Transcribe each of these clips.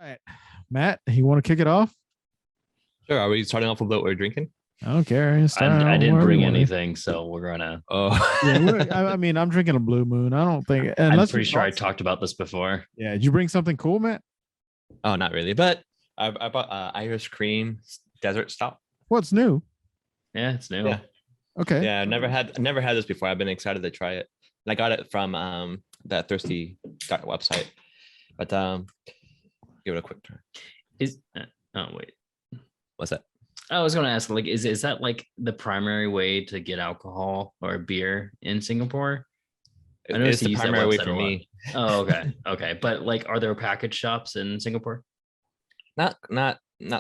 Right. Matt, you want to kick it off? Sure. Are we starting off with what we're drinking? I don't care. I didn't bring anything, so we're gonna. Oh, Yeah, I mean, I'm drinking a Blue Moon. I don't think I'm unless pretty sure I talked about this before. Yeah, did you bring something cool, Matt? oh, not really. But I bought Irish cream desert stout. What's new? Yeah, it's new. Yeah. Okay. Yeah, I never had this before. I've been excited to try it. And I got it from that Thirsty website. But give it a quick try. Oh wait, What's that? I was gonna ask, like, is that like the primary way to get alcohol or beer in Singapore? I know It's the primary way for me. Oh, okay. But like, are there package shops in Singapore? Not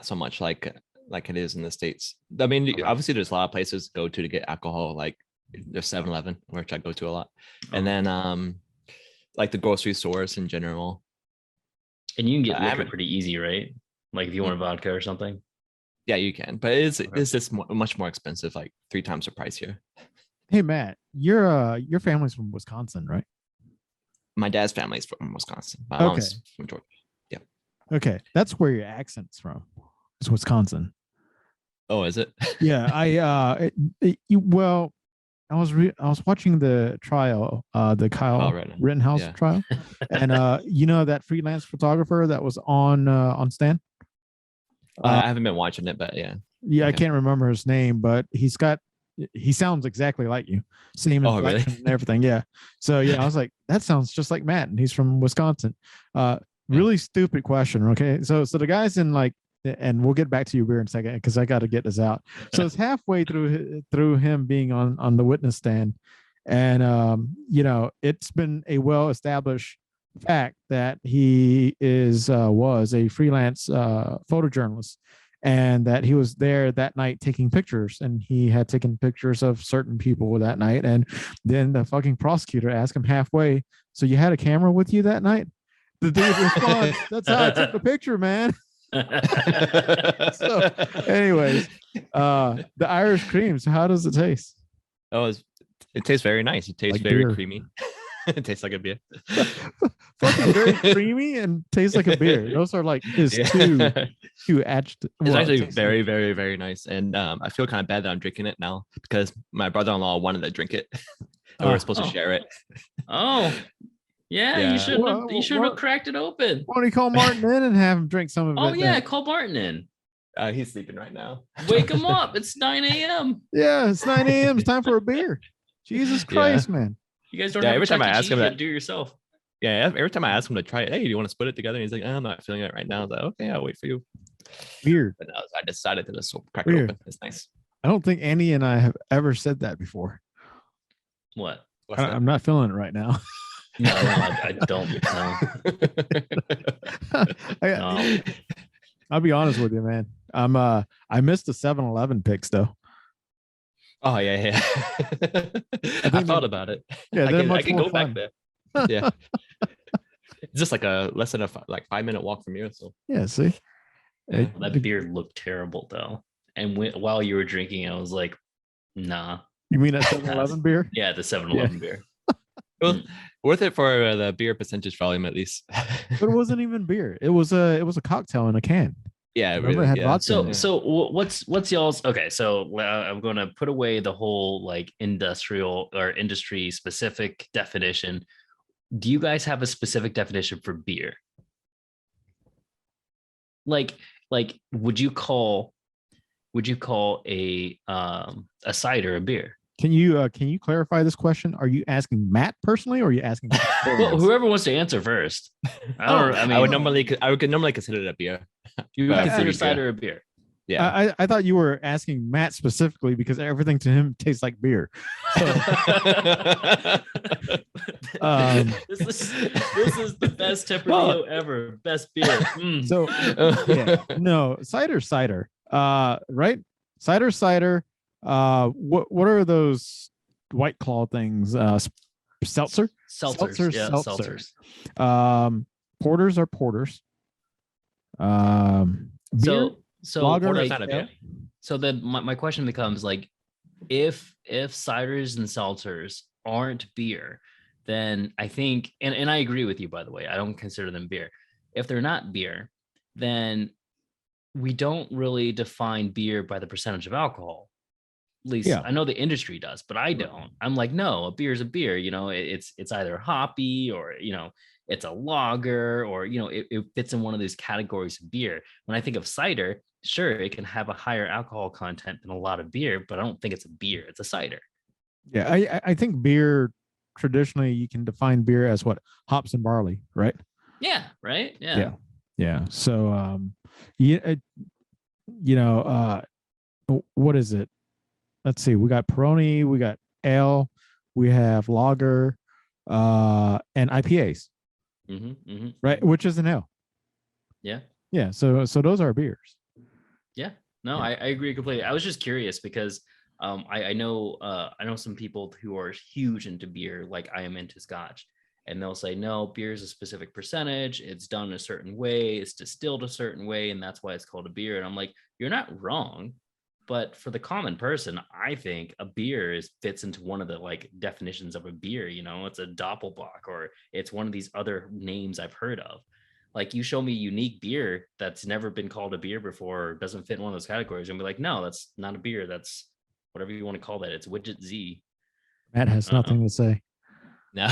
so much like it is in the States. I mean, Okay. obviously there's a lot of places to go to get alcohol, like there's 7-Eleven, which I go to a lot. And then like the grocery stores in general. And you can get I liquor haven't- pretty easy, right? Like if you want a vodka or something. Yeah, you can, but it's just much more expensive, like 3 times the price here. Hey, Matt, your family's from Wisconsin, right? My dad's family is from Wisconsin. My Okay. mom's from Georgia. Okay, that's where your accent's from. It's Wisconsin. Oh, is it? Yeah, well, I was watching the trial, the Kyle Rittenhouse Yeah. trial, and you know that freelance photographer that was on Stan. I haven't been watching it, but yeah. Yeah, I Okay. can't remember his name, but he sounds exactly like you. Same Oh, really? inflection and everything. Yeah. So yeah, I was like, that sounds just like Matt, and he's from Wisconsin. Really stupid question. Okay. So the guy's in like, and we'll get back to you beer in a second because I got to get this out. So it's halfway through him being on the witness stand. And you know, it's been a well-established fact that he was a freelance photojournalist, and that he was there that night taking pictures, and he had taken pictures of certain people that night. And then the fucking prosecutor asked him halfway, so you had a camera with you that night? The dude responds, that's how I took the picture, man. So anyways, the Irish cream, so how does it taste? Oh, it tastes very nice. It tastes Like very beer. creamy. It tastes like a beer. Fucking very creamy and tastes like a beer. Those are like his two adjectives. It's actually very, very, very nice. And I feel kind of bad that I'm drinking it now because my brother-in-law wanted to drink it. And we were supposed to share it. Oh, yeah. Yeah. You should have cracked it open. Why don't you call Martin in and have him drink some of it? Oh yeah, then? call Martin in. He's sleeping right now. Wake him up. It's 9 a.m. Yeah, it's 9 a.m. It's time for a beer. Jesus Christ, man. You guys don't Yeah, have every a time I Chuck E. ask him Cheese, that- do it yourself. Yeah, every time I ask him to try it, hey, do you want to split it together? And he's like, I'm not feeling it right now. I was like, okay, I'll wait for you. Weird. But I decided to just crack it Weird. open. It's nice. I don't think Andy and I have ever said that before. What? What's that? I'm not feeling it right now. No, I don't know. I'll be honest with you, man. I missed the 7-Eleven picks though. Oh yeah. I thought about it. Yeah, I can go back there. Yeah. It's just like a less than a 5-minute walk from here. So Yeah, see. Yeah. That beer looked terrible though. And while you were drinking, I was like, nah. You mean that 7-Eleven beer? Yeah, the 7-Eleven beer. it was worth it for the beer percentage volume at least. But it wasn't even beer. It was a cocktail in a can. Yeah, Remember, really. it had Yeah. vodka in So it. what's y'all's okay? So I'm going to put away the whole like industrial or industry specific definition. Do you guys have a specific definition for beer? Like would you call a cider a beer? Can you clarify this question? Are you asking Matt personally, or are you asking? Well, whoever wants to answer first. I would normally consider it a beer. You would But consider beer. cider a beer. Yeah. I thought you were asking Matt specifically because everything to him tastes like beer. This is the best Tempranillo ever. Best beer. Mm. So yeah, no, cider. Right? Cider. What are those White Claw things? Seltzer? Seltzers. Yeah, Seltzers. seltzers. Porters are porters. Beer, So lager, Porter's like, not a beer. so then my question becomes like, if ciders and seltzers aren't beer, then I think, and I agree with you, by the way, I don't consider them beer. If they're not beer, then we don't really define beer by the percentage of alcohol. At least Yeah. I know the industry does, but I don't. I'm like, no, a beer is a beer. It's either hoppy or it's a lager, or it fits in one of these categories of beer. When I think of cider, sure, it can have a higher alcohol content than a lot of beer, but I don't think it's a beer. It's a cider. Yeah, I think beer, traditionally you can define beer as what? Hops and barley, right? Yeah. Right. Yeah. Yeah. Yeah. So yeah, you know, what is it? Let's see. We got Peroni, we got ale, we have lager, and IPAs, right? Which is an ale. Yeah. Yeah. So those are beers. Yeah. No, Yeah. I agree completely. I was just curious because I know some people who are huge into beer, like I am into scotch, and they'll say, no, beer is a specific percentage, it's done a certain way, it's distilled a certain way, and that's why it's called a beer. And I'm like, you're not wrong. But for the common person, I think a beer fits into one of the like definitions of a beer. It's a Doppelbock, or it's one of these other names I've heard of. Like, you show me a unique beer that's never been called a beer before, or doesn't fit in one of those categories, and be like, no, that's not a beer. That's whatever you want to call that. It's widget Z. Matt has nothing to say. No.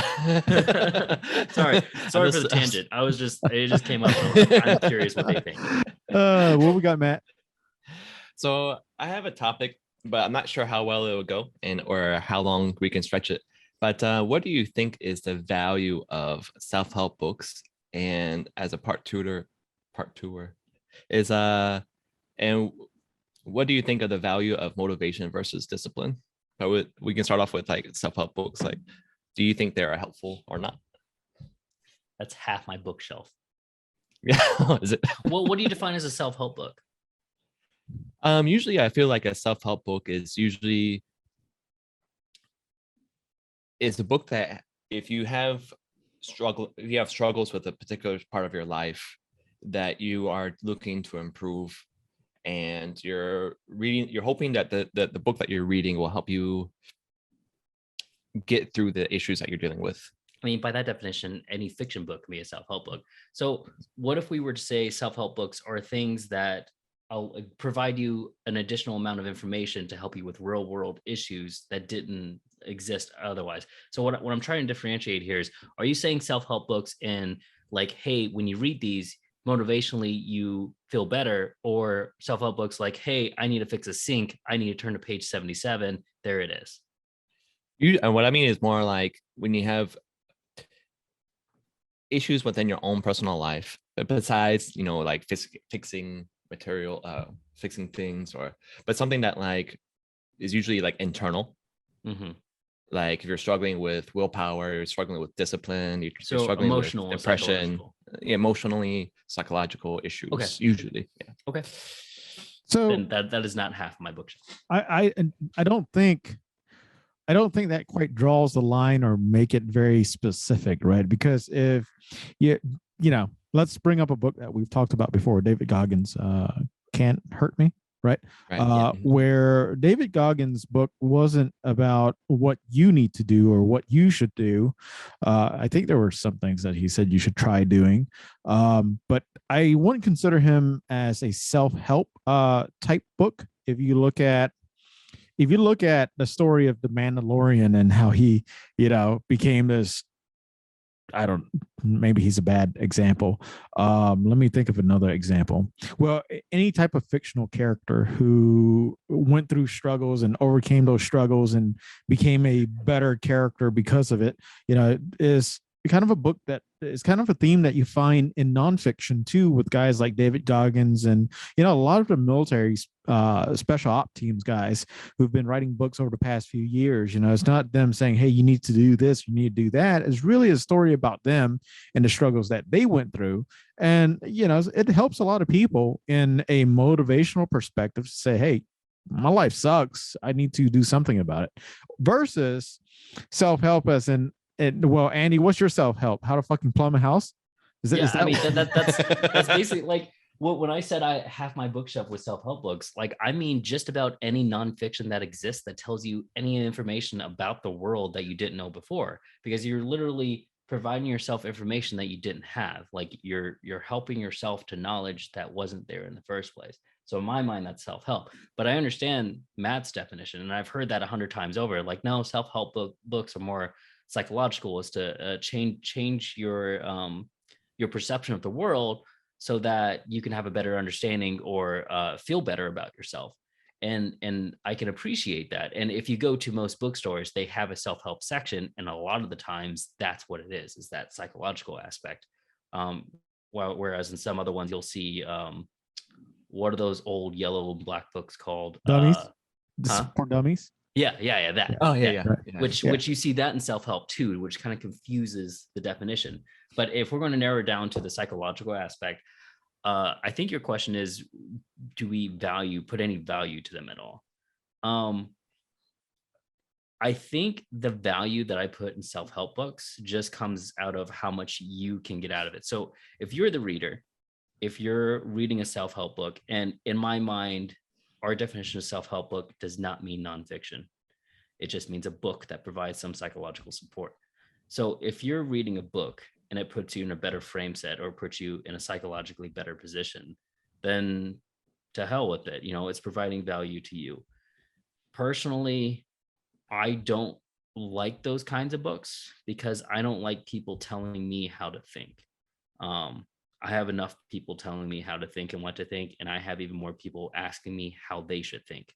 sorry for the tangent. It just came up. I'm curious what they think. What we got, Matt? So I have a topic, but I'm not sure how well it will go or how long we can stretch it. But what do you think is the value of self-help books? And as a part tutor is and what do you think of the value of motivation versus discipline? But we can start off with like self-help books. Like, do you think they're helpful or not? That's half my bookshelf. Yeah. Is it? Well, what do you define as a self-help book? Usually I feel like a self-help book is usually it's a book that if you have struggles with a particular part of your life that you are looking to improve, and you're hoping that the book that you're reading will help you get through the issues that you're dealing with. I mean, by that definition, any fiction book can be a self-help book. So what if we were to say self-help books are things that I'll provide you an additional amount of information to help you with real world issues that didn't exist otherwise? So what I'm trying to differentiate here is, are you saying self-help books in like, hey, when you read these, motivationally you feel better, or self-help books like, hey, I need to fix a sink, I need to turn to page 77, there it is? And what I mean is more like when you have issues within your own personal life, besides, like fixing material, fixing things, but something that like is usually like internal. Like if you're struggling with willpower, you're struggling with discipline, you're struggling emotional with depression, emotionally, psychological issues. Okay. Usually. Yeah. Okay. So then that is not half my bookshelf. I don't think that quite draws the line or make it very specific, right? Because if let's bring up a book that we've talked about before, David Goggins, Can't Hurt Me, right? Yeah. Where David Goggins' book wasn't about what you need to do or what you should do. I think there were some things that he said you should try doing, but I wouldn't consider him as a self-help type book. If you look at the story of the Mandalorian and how he, became this, maybe he's a bad example. Let me think of another example. Well, any type of fictional character who went through struggles and overcame those struggles and became a better character because of it, is kind of a book that is kind of a theme that you find in nonfiction too, with guys like David Goggins and, a lot of the military special op teams guys who've been writing books over the past few years. It's not them saying, hey, you need to do this, you need to do that. It's really a story about them and the struggles that they went through. And, it helps a lot of people in a motivational perspective to say, hey, my life sucks, I need to do something about it, versus self-help as in, well, Andy, what's your self-help? How to fucking plumb a house? Is that I mean, that's basically like when I said I half my bookshelf with self-help books, like, I mean, just about any nonfiction that exists that tells you any information about the world that you didn't know before, because you're literally providing yourself information that you didn't have. Like you're helping yourself to knowledge that wasn't there in the first place. So in my mind, that's self-help. But I understand Matt's definition, and I've heard that 100 times over. Like, no, self-help books are more psychological, is to change your perception of the world so that you can have a better understanding or feel better about yourself. And I can appreciate that. And if you go to most bookstores, they have a self-help section, and a lot of the times that's what it is that psychological aspect. Whereas in some other ones, you'll see what are those old yellow and black books called? Dummies. Huh? For dummies. That. Oh yeah, Yeah. yeah. Which you see that in self-help too, which kind of confuses the definition. But if we're going to narrow down to the psychological aspect, I think your question is, do we put any value to them at all? I think the value that I put in self-help books just comes out of how much you can get out of it. So if you're the reader, if you're reading a self-help book, and in my mind, our definition of self-help book does not mean nonfiction. It just means a book that provides some psychological support. So if you're reading a book and it puts you in a better frame set or puts you in a psychologically better position, then to hell with it. It's providing value to you. Personally, I don't like those kinds of books because I don't like people telling me how to think. I have enough people telling me how to think and what to think, and I have even more people asking me how they should think.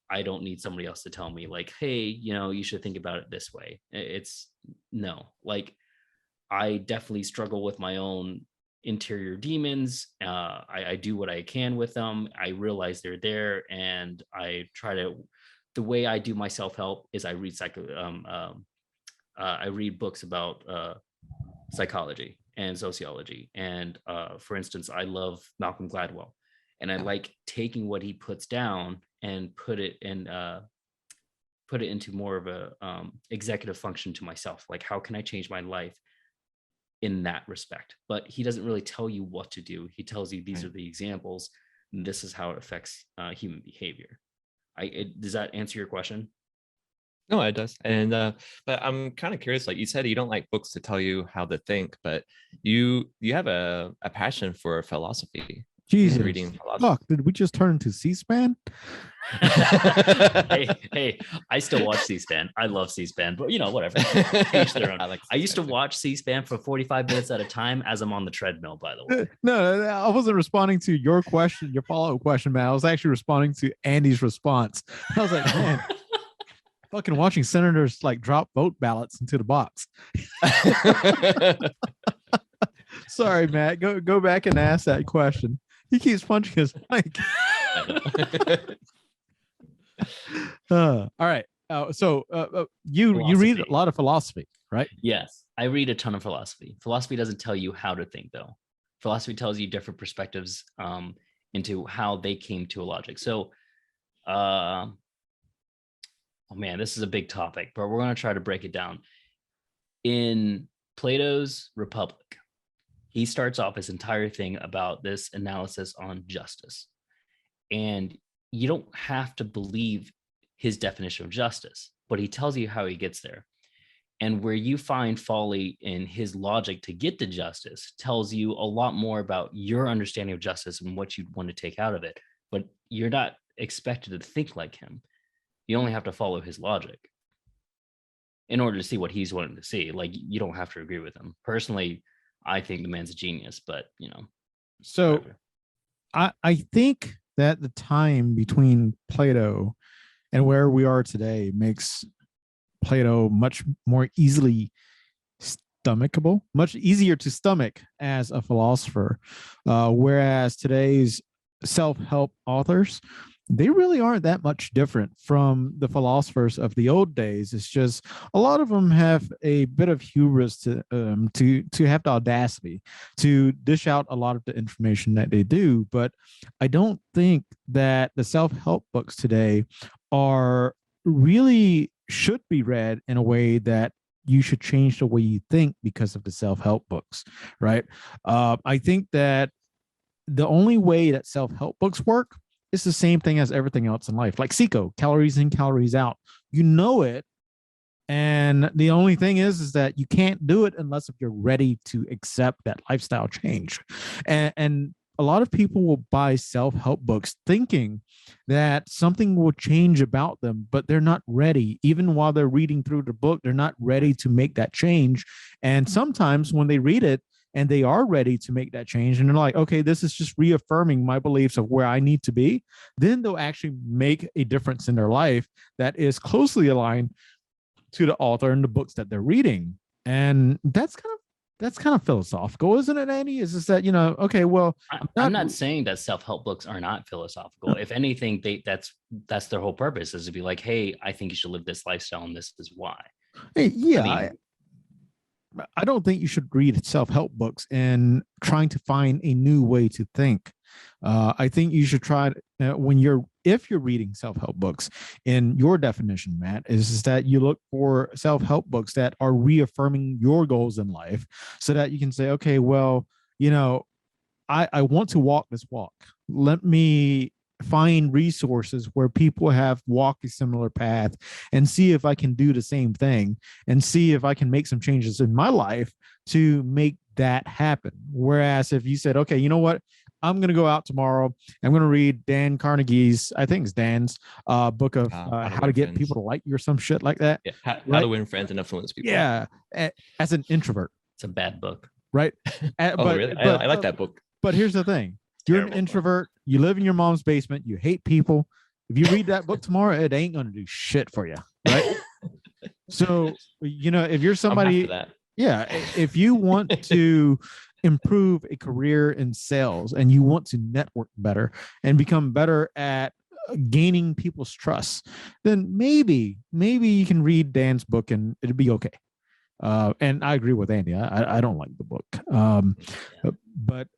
I don't need somebody else to tell me like, hey, you should think about it this way. It's no, like, I definitely struggle with my own interior demons. I do what I can with them. I realize they're there, and I try to. The way I do my self-help is I read I read books about psychology and sociology. And for instance, I love Malcolm Gladwell, and I like taking what he puts down and put it into more of a executive function to myself. Like, how can I change my life in that respect? But he doesn't really tell you what to do. He tells you these are the examples, and this is how it affects human behavior. Does that answer your question? No, it does. And but I'm kind of curious, like you said, you don't like books to tell you how to think, but you have a passion for philosophy. Jesus. Reading philosophy. Fuck, did we just turn into C-SPAN? hey, I still watch C-SPAN. I love C-SPAN, but whatever. Each their own. I used to watch C-SPAN for 45 minutes at a time as I'm on the treadmill, by the way. No, I wasn't responding to your question, your follow-up question, man. I was actually responding to Andy's response. I was like, man, fucking watching senators like drop vote ballots into the box. Sorry, Matt. Go back and ask that question. He keeps punching his mic. All right. So you read a lot of philosophy, right? Yes, I read a ton of philosophy. Philosophy doesn't tell you how to think, though. Philosophy tells you different perspectives into how they came to a logic. So, oh man, this is a big topic, but we're going to try to break it down. In Plato's Republic, he starts off his entire thing about this analysis on justice. And you don't have to believe his definition of justice, but he tells you how he gets there. And where you find folly in his logic to get to justice tells you a lot more about your understanding of justice and what you'd want to take out of it. But you're not expected to think like him. You only have to follow his logic in order to see what he's wanting to see. Like, you don't have to agree with him. Personally, I think the man's a genius, but So whatever. I think that the time between Plato and where we are today makes Plato much more easily stomachable, much easier to stomach as a philosopher. Whereas today's self-help authors, they really aren't that much different from the philosophers of the old days. It's just a lot of them have a bit of hubris to have the audacity to dish out a lot of the information that they do. But I don't think that the self-help books today are really should be read in a way that you should change the way you think because of the self-help books, right? I think that the only way that self-help books work, it's the same thing as everything else in life. Like CICO, calories in, calories out. You know it And the only thing is that you can't do it unless if you're ready to accept that lifestyle change. And a lot of people will buy self-help books thinking that something will change about them, but they're not ready. Even while they're reading through the book, they're not ready to make that change. And sometimes when they read it and they are ready to make that change, and they're like, okay, this is just reaffirming my beliefs of where I need to be, then they'll actually make a difference in their life that is closely aligned to the author and the books that they're reading. And that's kind of philosophical, isn't it, Andy? Is just that, okay, well, I'm not saying that self-help books are not philosophical. If anything, that's their whole purpose, is to be like, hey, I think you should live this lifestyle, and this is why. yeah, I mean, I don't think you should read self-help books and trying to find a new way to think. I think you should try if you're reading self-help books, in your definition, Matt, is that you look for self-help books that are reaffirming your goals in life, so that you can say, okay, well, I want to walk this walk. Let me find resources where people have walked a similar path and see if I can do the same thing, and see if I can make some changes in my life to make that happen. Whereas if you said, okay, you know what? I'm going to go out tomorrow. I'm going to read Dan Carnegie's, I think it's Dan's book of how to get people to like you or some shit like that. Yeah, how to win friends and influence people. Yeah, as an introvert. It's a bad book. Right. Oh, really? I like that book. But here's the thing. You're an introvert. You live in your mom's basement. You hate people. If you read that book tomorrow, it ain't going to do shit for you. Right. So, if you're somebody, yeah, if you want to improve a career in sales and you want to network better and become better at gaining people's trust, then maybe you can read Dan's book and it'll be okay. And I agree with Andy. I don't like the book. But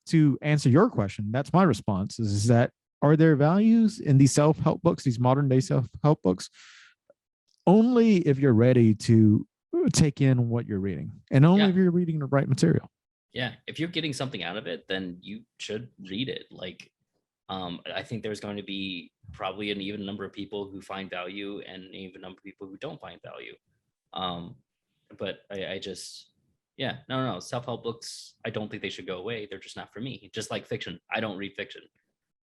to answer your question, that's my response is that, are there values in these self-help books, these modern day self-help books? Only if you're ready to take in what you're reading, and only if you're reading the right material. Yeah. If you're getting something out of it, then you should read it. Like, I think there's going to be probably an even number of people who find value and an even number of people who don't find value. But I just, no, self-help books, I don't think they should go away. They're just not for me. Just like fiction. I don't read fiction.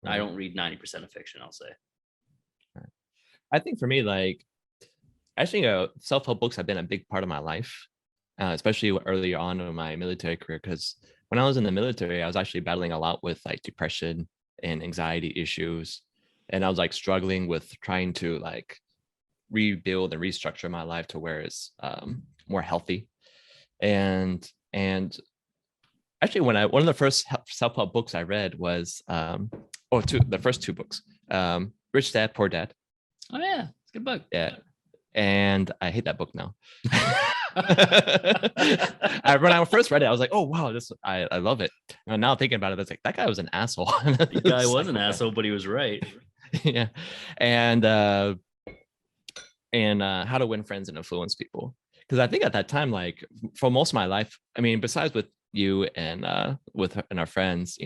Right. I don't read 90% of fiction, I'll say. I think for me, like, I think self-help books have been a big part of my life, especially early on in my military career. Because when I was in the military, I was actually battling a lot with like depression and anxiety issues. And I was like struggling with trying to like rebuild and restructure my life to where it's more healthy. And actually, one of the first self-help books I read was the first two books, Rich Dad, Poor Dad. Oh yeah, it's a good book. Yeah. And I hate that book now. When I first read it, I was like, oh wow, I love it. And now thinking about it, it's like, that guy was an asshole. The guy was an asshole, but he was right. Yeah. And how to win friends and influence people. Because I think at that time, like for most of my life, I mean, besides with you and our friends,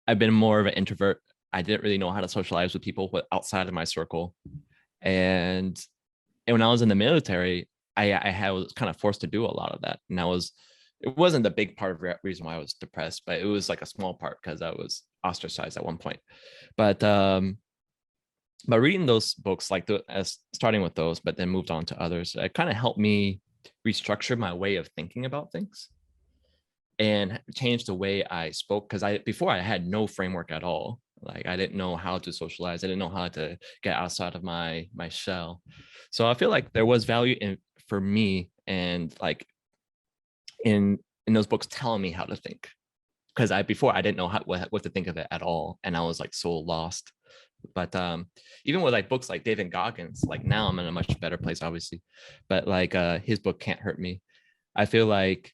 I've been more of an introvert. I didn't really know how to socialize with people outside of my circle. And when I was in the military, I was kind of forced to do a lot of that. And it wasn't the big part of the reason why I was depressed, but it was like a small part because I was ostracized at one point. But reading those books, like starting with those, but then moved on to others, it kind of helped me restructure my way of thinking about things and change the way I spoke. Because before I had no framework at all. Like I didn't know how to socialize. I didn't know how to get outside of my shell. So I feel like there was value for me, and like in those books telling me how to think. Because before I didn't know what to think of it at all, and I was like so lost. But even with like books like David Goggins, like now I'm in a much better place, obviously. But like his book Can't Hurt Me, I feel like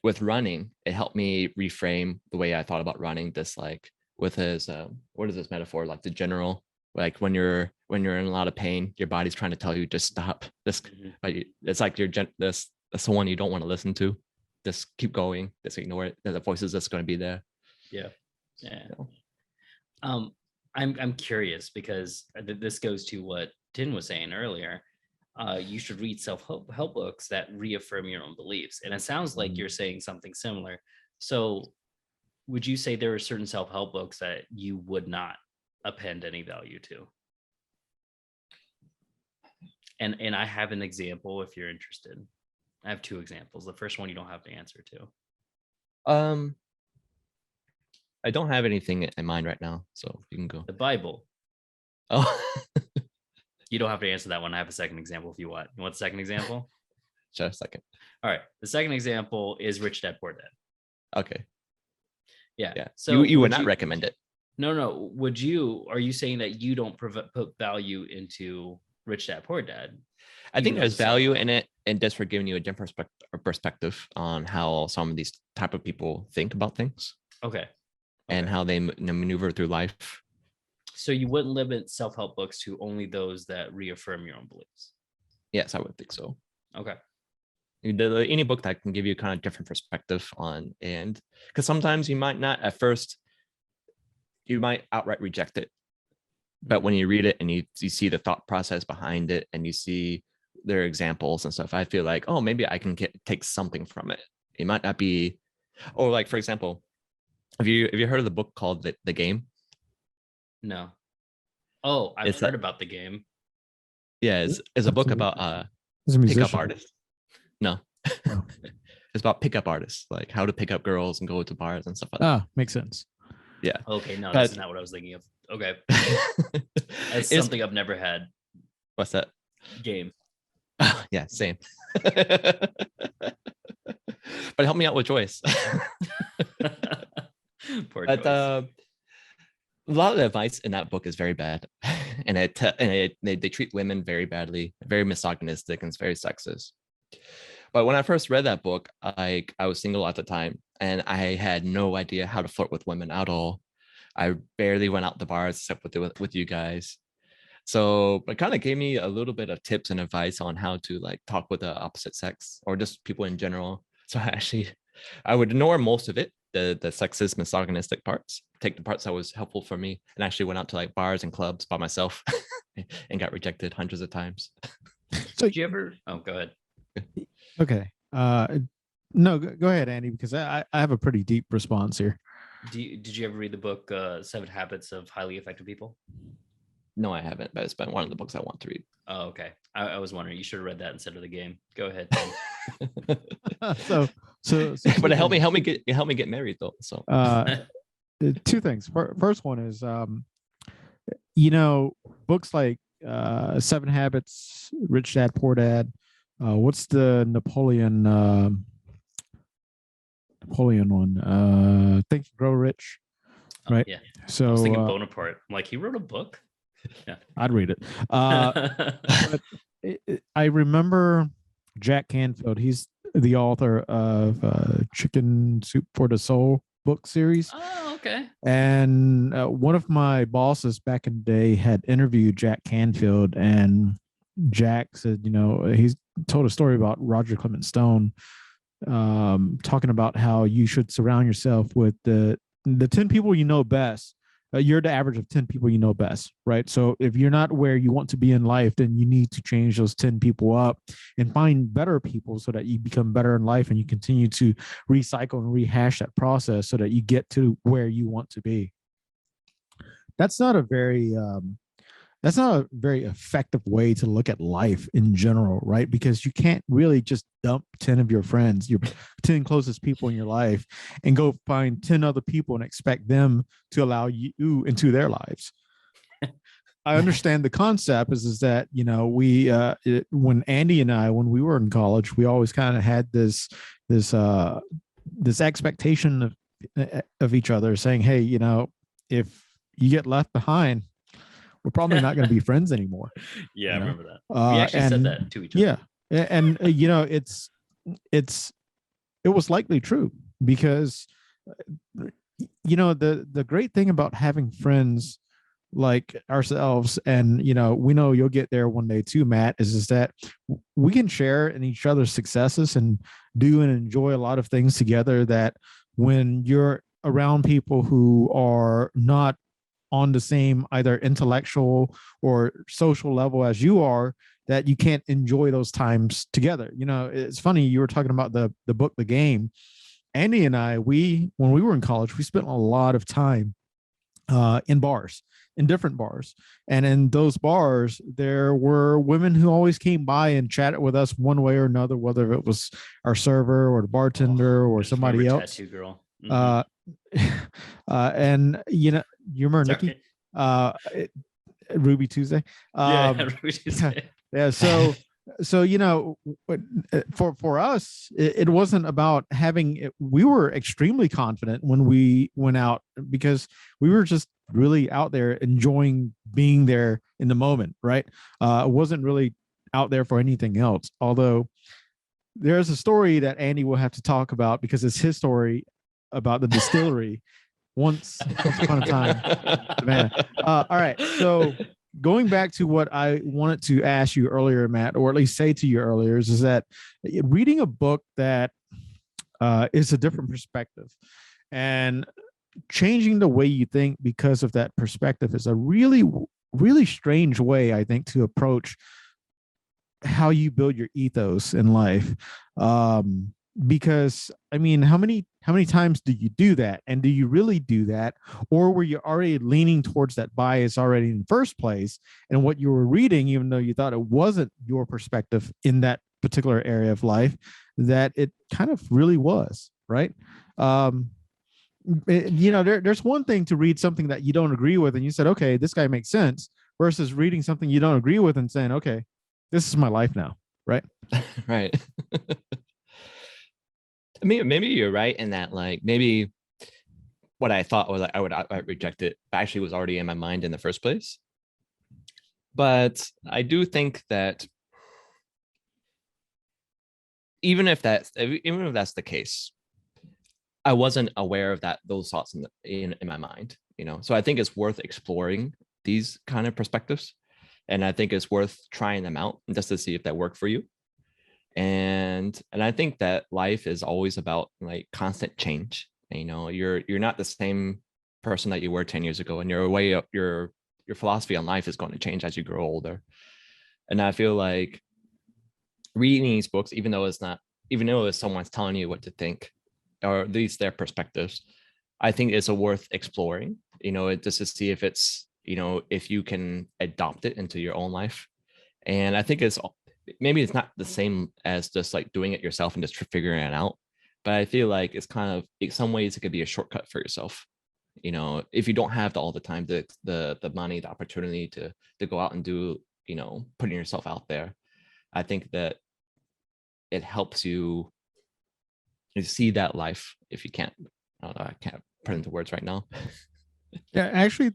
with running, it helped me reframe the way I thought about running. This like with his what is this metaphor, like the general, like when you're in a lot of pain, your body's trying to tell you just stop this, but it's like that's the one you don't want to listen to. Just keep going, just ignore it. The voice is just going to be there. Yeah. I'm curious because this goes to what Tin was saying earlier. you should read self-help books that reaffirm your own beliefs. And it sounds like you're saying something similar. So would you say there are certain self-help books that you would not append any value to? And I have an example if you're interested. I have two examples. The first one you don't have to answer to. I don't have anything in mind right now, so you can go. The Bible. Oh, You don't have to answer that one. I have a second example if you want. You want the second example? just a second. All right. The second example is Rich Dad Poor Dad. Okay. Yeah. Yeah. So you would not recommend it. No. Are you saying that you don't put value into Rich Dad Poor Dad? I think there's value in it, and just for giving you a different perspective on how some of these type of people think about things. Okay. And how they maneuver through life. So you wouldn't limit self-help books to only those that reaffirm your own beliefs? Yes, I would think so. Okay. Any book that can give you kind of different perspective on, and because sometimes you might not at first, you might outright reject it, but when you read it and you see the thought process behind it and you see their examples and stuff, I feel like, oh, maybe I can take something from it. It might not be, or like, for example, have you heard of the book called The Game? No. Oh, I've heard about The Game. Yeah, it's a book about pickup artists. No. Oh. It's about pickup artists, like how to pick up girls and go to bars and stuff like that. Ah, makes sense. Yeah. Okay, no, that's not what I was thinking of. Okay. It's something I've never had. What's that? Game. Yeah, same. But help me out with Joyce. Poor But Joyce. a lot of the advice in that book is very bad, and they treat women very badly, very misogynistic, and it's very sexist. But when I first read that book, I was single at the time, and I had no idea how to flirt with women at all. I barely went out to bars except with you guys. So it kind of gave me a little bit of tips and advice on how to like talk with the opposite sex or just people in general. So I would ignore most of it, the sexist, misogynistic parts, take the parts that was helpful for me, and actually went out to like bars and clubs by myself and got rejected hundreds of times. So did you ever? Oh, go ahead. Okay. No, go ahead, Andy, because I have a pretty deep response here. Did you ever read the book 7 Habits of Highly Effective People? No, I haven't, but it's been one of the books I want to read. Oh, okay. I was wondering. You should have read that instead of The Game. Go ahead. so but help me get married though. So two things. First one is books like 7 Habits, Rich Dad Poor Dad. What's the Napoleon one? Think and Grow Rich, right? Yeah. So I was thinking Bonaparte. I'm like, he wrote a book. Yeah, I'd read it. But I remember Jack Canfield. He's the author of Chicken Soup for the Soul book series. Oh, okay. And one of my bosses back in the day had interviewed Jack Canfield, and Jack said, he's told a story about Roger Clement Stone, talking about how you should surround yourself with the 10 people you know best. You're the average of 10 people you know best, right? So if you're not where you want to be in life, then you need to change those 10 people up and find better people so that you become better in life and you continue to recycle and rehash that process so that you get to where you want to be. That's not a very effective way to look at life in general, right? Because you can't really just dump 10 of your friends, your 10 closest people in your life, and go find 10 other people and expect them to allow you into their lives. I understand the concept is that, when Andy and I, when we were in college, we always kind of had this expectation of each other saying, hey, if you get left behind, we're probably not going to be friends anymore. Yeah, I remember that. We actually said that to each other. Yeah. And it was likely true because, the great thing about having friends like ourselves, and, we know you'll get there one day too, Matt, is that we can share in each other's successes and do and enjoy a lot of things together that when you're around people who are not on the same either intellectual or social level as you are, that you can't enjoy those times together. You know, it's funny, you were talking about the book, The Game. Andy and I, when we were in college, we spent a lot of time in bars, in different bars. And in those bars, there were women who always came by and chatted with us one way or another, whether it was our server or the bartender or somebody else. Tattoo girl. And you know, you remember Nikki? Ruby Tuesday. Ruby Tuesday. Yeah. So you know, for us, it wasn't about having it. We were extremely confident when we went out because we were just really out there enjoying being there in the moment, right? It wasn't really out there for anything else. Although there's a story that Andy will have to talk about because it's his story about the distillery. Once upon a time, man. All right, so going back to what I wanted to ask you earlier, Matt, or at least say to you earlier, is that reading a book that is a different perspective and changing the way you think because of that perspective is a really, really strange way, I think, to approach how you build your ethos in life. Because I mean, how many times do you do that, and do you really do that, or were you already leaning towards that bias already in the first place, and what you were reading, even though you thought it wasn't your perspective in that particular area of life, that it kind of really was, right? You know, there's one thing to read something that you don't agree with and you said, okay, this guy makes sense, versus reading something you don't agree with and saying, okay, this is my life now, right? Right. Maybe you're right in that, like, maybe what I thought was like I would reject it, but actually was already in my mind in the first place. But I do think that even if that's the case, I wasn't aware of those thoughts in my mind, you know. So I think it's worth exploring these kind of perspectives, and I think it's worth trying them out just to see if that work for you. And I think that life is always about like constant change. You know, you're not the same person that you were 10 years ago, and your way up your philosophy on life is going to change as you grow older. And I feel like reading these books, even though it's someone's telling you what to think, or at least their perspectives, I think it's worth exploring, you know, just to see if it's, you know, if you can adopt it into your own life. And I think maybe it's not the same as just like doing it yourself and just figuring it out, but I feel like it's kind of, in some ways it could be a shortcut for yourself, you know, if you don't have all the time, the money, the opportunity to go out and do, you know, putting yourself out there. I think that it helps you see that life. If you can't, I don't know, I can't put it into words right now. Yeah, actually,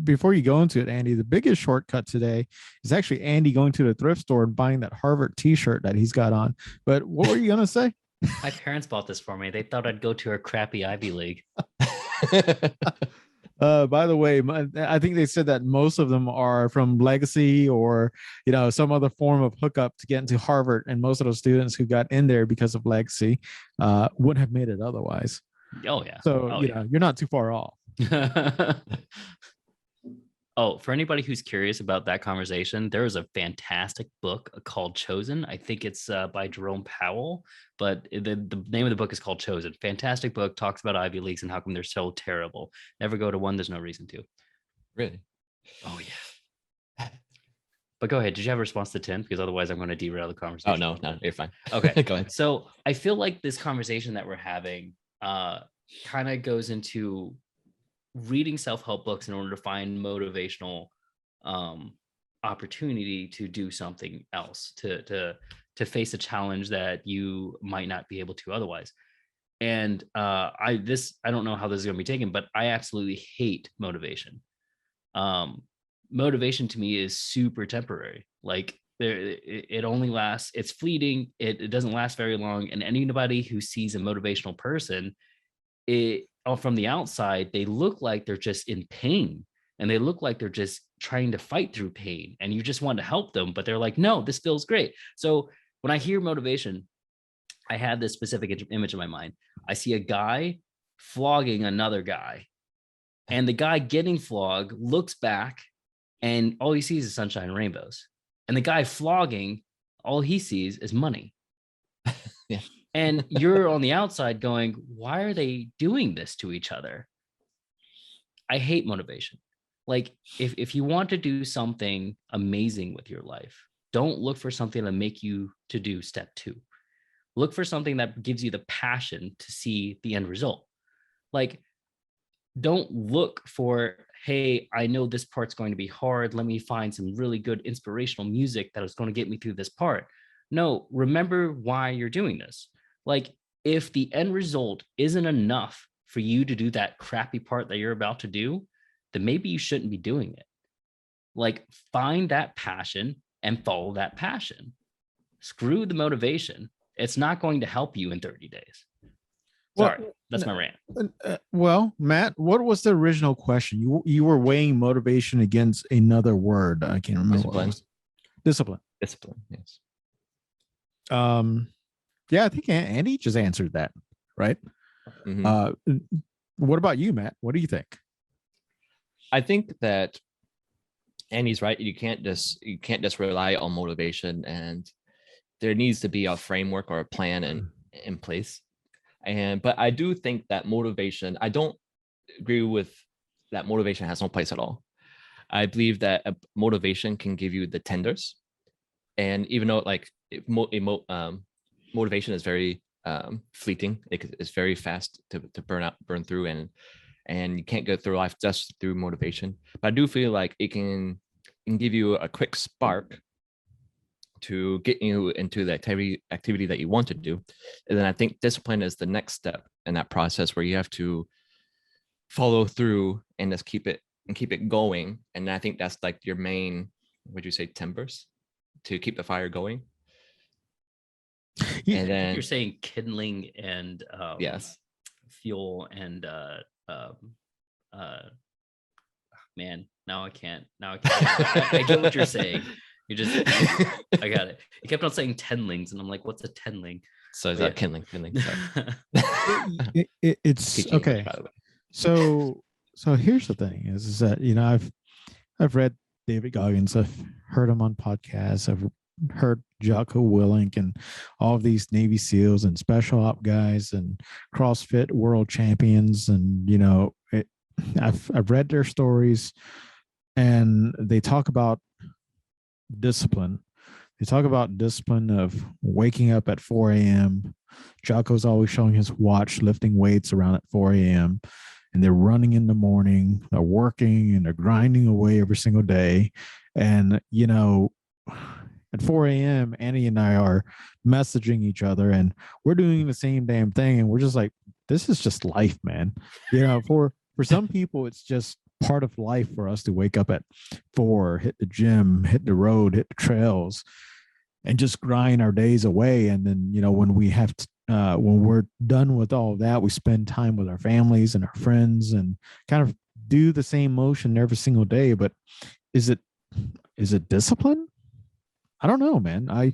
before you go into it, Andy, the biggest shortcut today is actually Andy going to the thrift store and buying that Harvard T-shirt that he's got on. But what were you gonna say? My parents bought this for me. They thought I'd go to a crappy Ivy League. By the way, I think they said that most of them are from Legacy or, you know, some other form of hookup to get into Harvard, and most of those students who got in there because of Legacy wouldn't have made it otherwise. Oh yeah. So you know, you're not too far off. Oh, for anybody who's curious about that conversation, there is a fantastic book called Chosen. I think it's by Jerome Powell, but the name of the book is called Chosen. Fantastic book, talks about Ivy Leagues and how come they're so terrible. Never go to one, there's no reason to. Really? Oh yeah. But go ahead. Did you have a response to Tim? Because otherwise I'm going to derail the conversation. Oh no, you're fine. Okay. Go ahead. So I feel like this conversation that we're having kind of goes into reading self-help books in order to find motivational opportunity to do something else, to face a challenge that you might not be able to otherwise. And I don't know how this is going to be taken, but I absolutely hate motivation. Motivation to me is super temporary. Like it only lasts, it's fleeting, it doesn't last very long. And anybody who sees a motivational person, from the outside, they look like they're just in pain, and they look like they're just trying to fight through pain, and you just want to help them, but they're like, no, this feels great. So when I hear motivation, I have this specific image in my mind. I see a guy flogging another guy, and the guy getting flogged looks back, and all he sees is sunshine and rainbows. And the guy flogging, all he sees is money. Yeah. And you're on the outside going, why are they doing this to each other? I hate motivation. Like if you want to do something amazing with your life, don't look for something to make you to do step 2. Look for something that gives you the passion to see the end result. Like, don't look for, hey, I know this part's going to be hard. Let me find some really good inspirational music that is going to get me through this part. No, remember why you're doing this. Like, if the end result isn't enough for you to do that crappy part that you're about to do, then maybe you shouldn't be doing it. Like, find that passion and follow that passion. Screw the motivation. It's not going to help you in 30 days. Sorry, that's my rant. Well, Matt, what was the original question? You were weighing motivation against another word. I can't remember. Discipline. Discipline. Discipline. Yes. Yeah, I think Andy just answered that, right? Mm-hmm. What about you, Matt? What do you think? I think that Andy's right. You can't just rely on motivation, and there needs to be a framework or a plan in place. But I do think that motivation, I don't agree with that motivation has no place at all. I believe that motivation can give you the tenders. And even though like motivation is very fleeting, it's very fast to burn through, and you can't go through life just through motivation. But I do feel like it can give you a quick spark to get you into the activity that you want to do. And then I think discipline is the next step in that process, where you have to follow through and just keep it going. And I think that's like your main, would you say, timbers to keep the fire going? Yeah, and then you're saying kindling and yes, fuel and man, now I can't. I get what you're saying. You just, I got it. You kept on saying tenlings, and I'm like, what's a tenling? So is that kindling? It's okay. So here's the thing: is that I've read David Goggins. I've heard him on podcasts. I've heard Jocko Willink and all of these Navy SEALs and special op guys and CrossFit world champions, and I've read their stories, and they talk about discipline. They talk about discipline of waking up at 4 a.m. Jocko's always showing his watch, lifting weights around at 4 a.m. And they're running in the morning, they're working and they're grinding away every single day. And, at 4 a.m., Annie and I are messaging each other and we're doing the same damn thing. And we're just like, this is just life, man. For some people, it's just part of life for us to wake up at 4, hit the gym, hit the road, hit the trails, and just grind our days away. And then, when we have to, when we're done with all of that, we spend time with our families and our friends and kind of do the same motion every single day. But is it discipline? I don't know, man.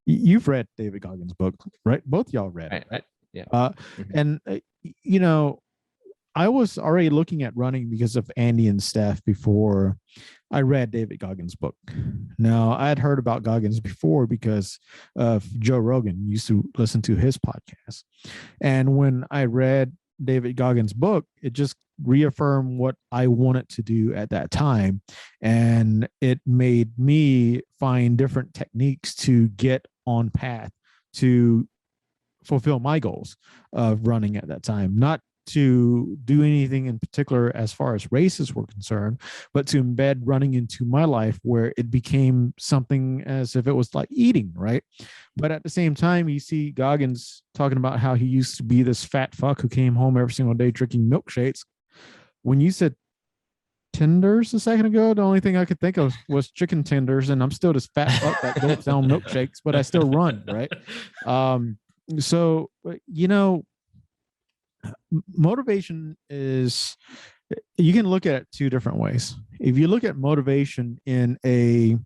You've read David Goggins' book, right? Both y'all read it, right? Yeah. And I was already looking at running because of Andy and Steph before I read David Goggins' book. Now, I had heard about Goggins before because of Joe Rogan. Used to listen to his podcast. And when I read David Goggins' book, it just reaffirmed what I wanted to do at that time. And it made me find different techniques to get on path to fulfill my goals of running at that time. Not to do anything in particular as far as races were concerned, but to embed running into my life where it became something as if it was like eating, right? But at the same time, you see Goggins talking about how he used to be this fat fuck who came home every single day drinking milkshakes. When you said tenders a second ago, the only thing I could think of was chicken tenders, and I'm still this fat fuck that gulps down milkshakes, but I still run, right? So, motivation is, you can look at it 2 different ways. If you look at motivation in a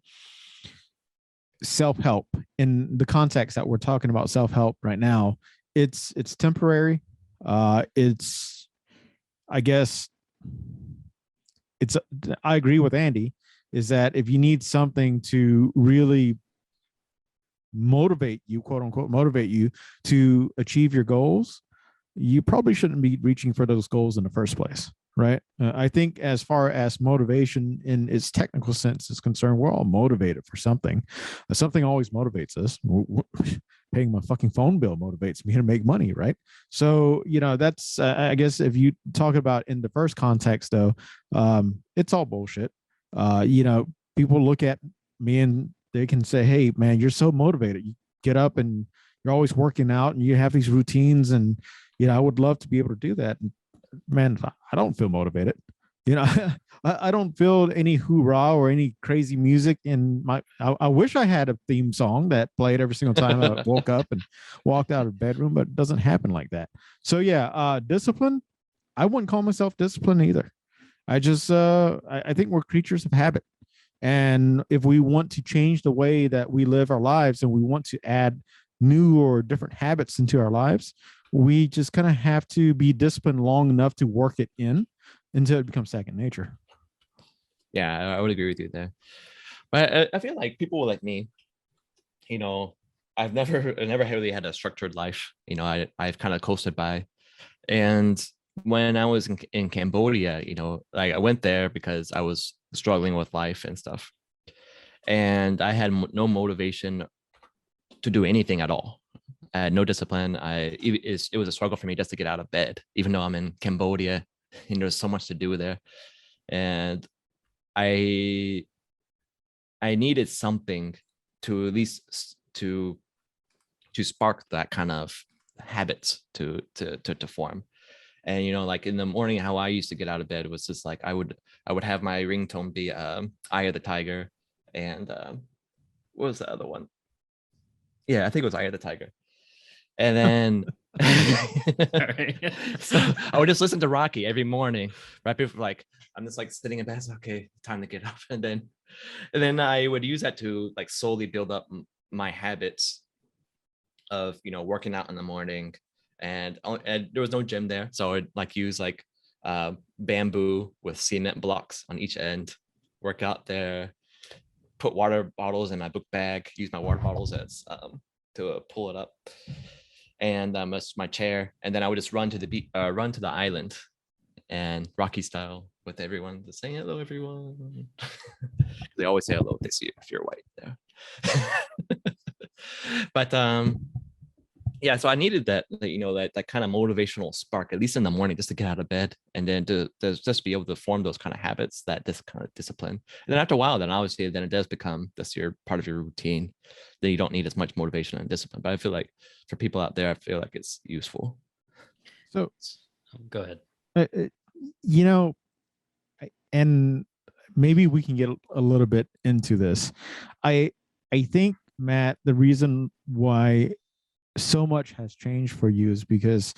self-help, in the context that we're talking about self-help right now, it's temporary. I agree with Andy. is that if you need something to really motivate you, quote unquote, motivate you to achieve your goals, you probably shouldn't be reaching for those goals in the first place, right? I think as far as motivation in its technical sense is concerned, we're all motivated for something. Something always motivates us. Paying my fucking phone bill motivates me to make money, right? So, that's, I guess if you talk about in the first context, though, it's all bullshit. People look at me and they can say, hey, man, you're so motivated. You get up and you're always working out and you have these routines. And, I would love to be able to do that. And man, I don't feel motivated. I don't feel any hoorah or any crazy music in my. I wish I had a theme song that played every single time I woke up and walked out of the bedroom, but it doesn't happen like that. So yeah, discipline. I wouldn't call myself disciplined either. I just I think we're creatures of habit, and if we want to change the way that we live our lives, and we want to add new or different habits into our lives, we just kind of have to be disciplined long enough to work it in until it becomes second nature. Yeah, I would agree with you there. But I feel like people like me, I've never really had a structured life. I've kind of coasted by. And when I was in Cambodia, like I went there because I was struggling with life and stuff. And I had no motivation to do anything at all. I had no discipline. It was a struggle for me just to get out of bed, even though I'm in Cambodia and there's so much to do there. And I needed something to at least to spark that kind of habits to form. And like in the morning, how I used to get out of bed was just like I would have my ringtone be Eye of the Tiger, and what was the other one? Yeah, I think it was Eye of the Tiger. And then so I would just listen to Rocky every morning, right before, like I'm just like sitting in bed, okay, time to get up. And then I would use that to like slowly build up my habits of working out in the morning. And there was no gym there, so I'd like use like bamboo with cement blocks on each end, work out there, put water bottles in my book bag, use my water bottles as to pull it up, and my chair, and then I would just run to the island, and Rocky style with everyone, just saying hello, everyone. They always say hello if they see you if you're white there. But yeah, so I needed that kind of motivational spark, at least in the morning, just to get out of bed, and then to just be able to form those kind of habits, this kind of discipline. And then after a while, then obviously then it does become this your part of your routine. Then you don't need as much motivation and discipline. But I feel like for people out there, I feel like it's useful. So go ahead. And maybe we can get a little bit into this. I think, Matt, the reason why so much has changed for you is because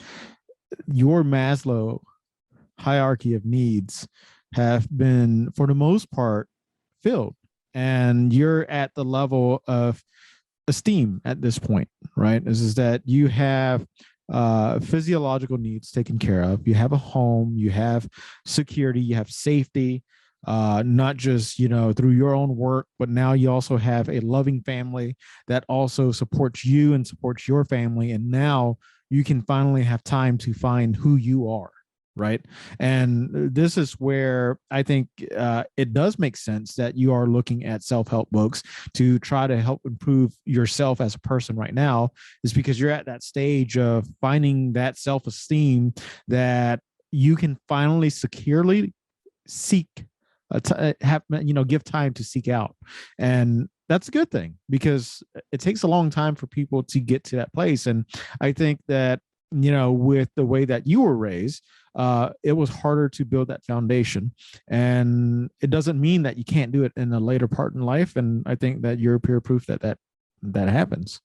your Maslow hierarchy of needs have been, for the most part, filled, and you're at the level of esteem at this point, right? This is that you have physiological needs taken care of. You have a home, you have security, you have safety, not just through your own work, but now you also have a loving family that also supports you and supports your family. And now you can finally have time to find who you are, right? And this is where I think it does make sense that you are looking at self-help books to try to help improve yourself as a person right now, is because you're at that stage of finding that self-esteem that you can finally securely seek give time to seek out. And that's a good thing, because it takes a long time for people to get to that place. And I think that with the way that you were raised, it was harder to build that foundation. And it doesn't mean that you can't do it in a later part in life. And I think that you're peer proof that happens.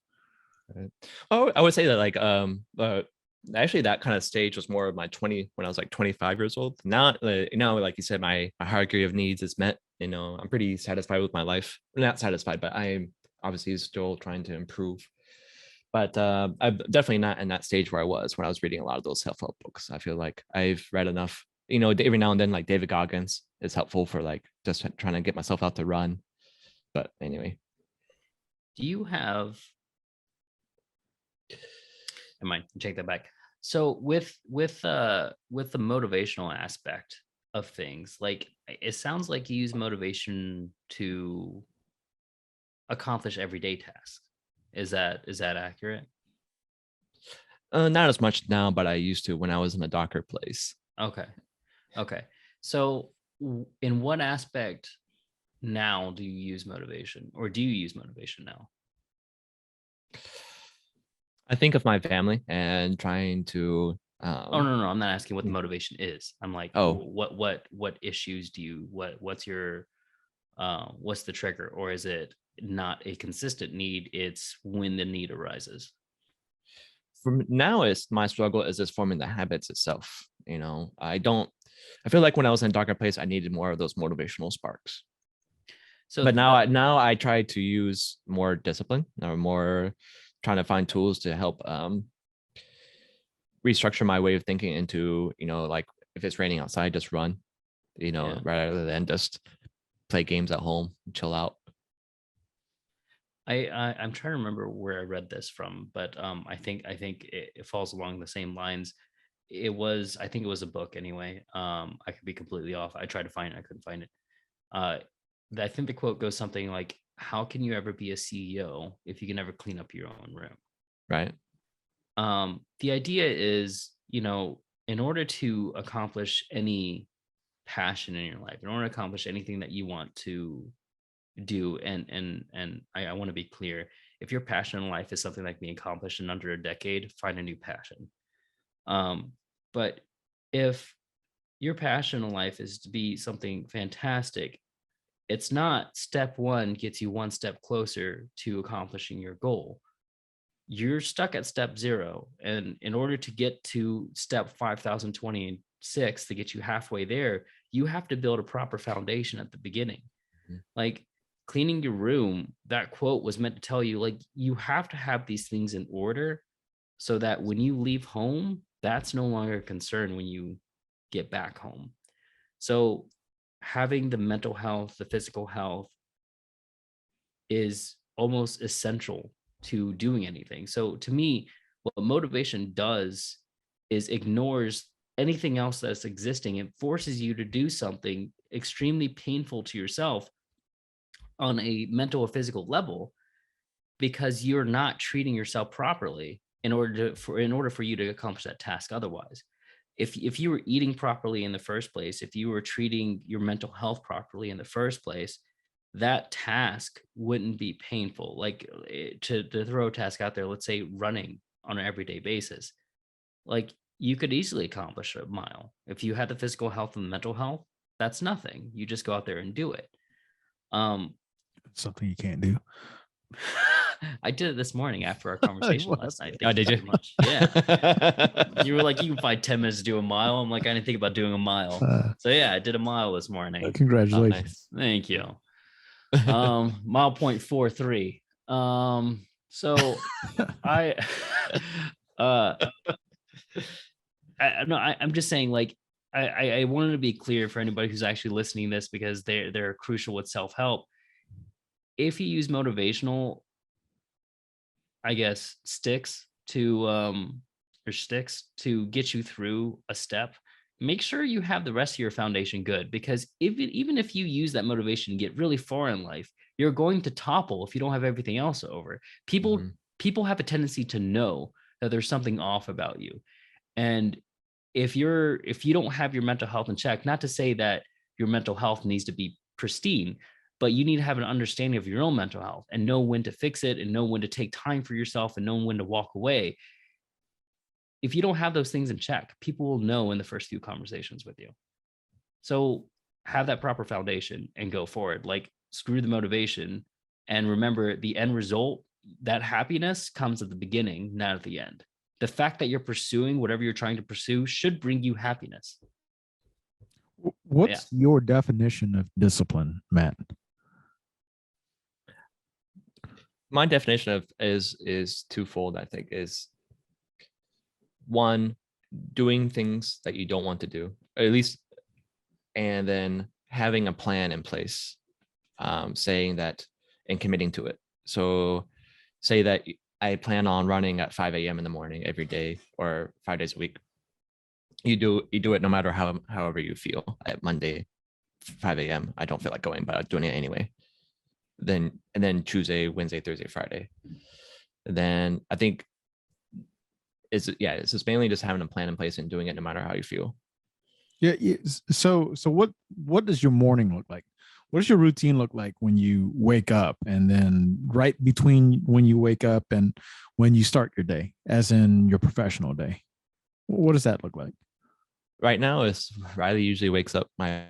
Oh, I would say that like actually that kind of stage was more of my when I was like 25 years old. Now like you said, my hierarchy of needs is met. I'm pretty satisfied with my life. Not satisfied, but I'm obviously still trying to improve. But I'm definitely not in that stage where I was when I was reading a lot of those self-help books. I feel like I've read enough every now and then, like David Goggins is helpful for like just trying to get myself out to run. But anyway, Do you have? Never mind. Take that back. So with the motivational aspect of things, like it sounds like you use motivation to accomplish everyday tasks. Is that accurate? not as much now, but I used to when I was in a darker place. Okay. Okay. So in what aspect now do you use motivation, or do you use motivation now? I think of my family and trying to. Oh no, I'm not asking what the motivation is. I'm like, Oh, what issues do you what's your what's the trigger, or is it not a consistent need? It's when the need arises. for now, is my struggle is just forming the habits itself. I feel like when I was in a darker place, I needed more of those motivational sparks. So But now I try to use more discipline or more trying to find tools to help restructure my way of thinking into, like if it's raining outside, just run, Yeah. rather than just play games at home, chill out. I'm trying to remember where I read this from, but I think it falls along the same lines. I think it was a book anyway. I could be completely off. I tried to find it, I couldn't find it. Uh, I think the quote goes something like, "How can you ever be a CEO if you can never clean up your own room?" Right. The idea is, in order to accomplish any passion in your life, in order to accomplish anything that you want to do, and I want to be clear, if your passion in life is something that can be accomplished in under a decade, find a new passion. But if your passion in life is to be something fantastic, it's not step one gets you one step closer to accomplishing your goal. You're stuck at step zero. And in order to get to step 5026 to get you halfway there, you have to build a proper foundation at the beginning. Mhm. Like cleaning your room, that quote was meant to tell you, like, you have to have these things in order so that when you leave home, that's no longer a concern when you get back home. So having the mental health, the physical health is almost essential to doing anything. So to me, what motivation does is ignores anything else that's existing. It forces you to do something extremely painful to yourself on a mental or physical level because you're not treating yourself properly in order for you to accomplish that task otherwise. If you were eating properly in the first place, if you were treating your mental health properly in the first place, that task wouldn't be painful. Like to throw a task out there, let's say running on an everyday basis, like you could easily accomplish a mile. If you had the physical health and the mental health, that's nothing. You just go out there and do it. Um, Something you can't do. I did it this morning after our conversation What? last night. Oh, Thank you did you? very much. Yeah. You were like, you can find 10 minutes to do a mile. I'm like, I didn't think about doing a mile. So yeah, I did a mile this morning. Congratulations. Oh, nice. Thank you. Mile 0.43. So I uh I'm just saying, like, I wanted to be clear for anybody who's actually listening to this because they're crucial with self-help. If you use motivational, I guess, sticks to get you through a step, make sure you have the rest of your foundation good, because even if you use that motivation to get really far in life, you're going to topple if you don't have everything else over. Mhm. People have a tendency to know that there's something off about you. And if you don't have your mental health in check, not to say that your mental health needs to be pristine, but you need to have an understanding of your own mental health and know when to fix it and know when to take time for yourself and know when to walk away. If you don't have those things in check, people will know in the first few conversations with you. So have that proper foundation and go forward. Like, screw the motivation, and remember the end result, that happiness comes at the beginning, not at the end. The fact that you're pursuing whatever you're trying to pursue should bring you happiness. What's your definition of discipline, Matt? My definition of is twofold. I think is one, doing things that you don't want to do, at least, and then having a plan in place, saying that and committing to it. So say that I plan on running at 5 a.m. in the morning every day or 5 days a week. You do it no matter however you feel. At Monday, 5 a.m. I don't feel like going, but I'm doing it anyway. Then Tuesday, Wednesday, Thursday, Friday. And then I think it's just mainly just having a plan in place and doing it no matter how you feel. Yeah. So what does your morning look like? What does your routine look like when you wake up, and then right between when you wake up and when you start your day, as in your professional day? What does that look like? Right now, is Riley usually wakes up. My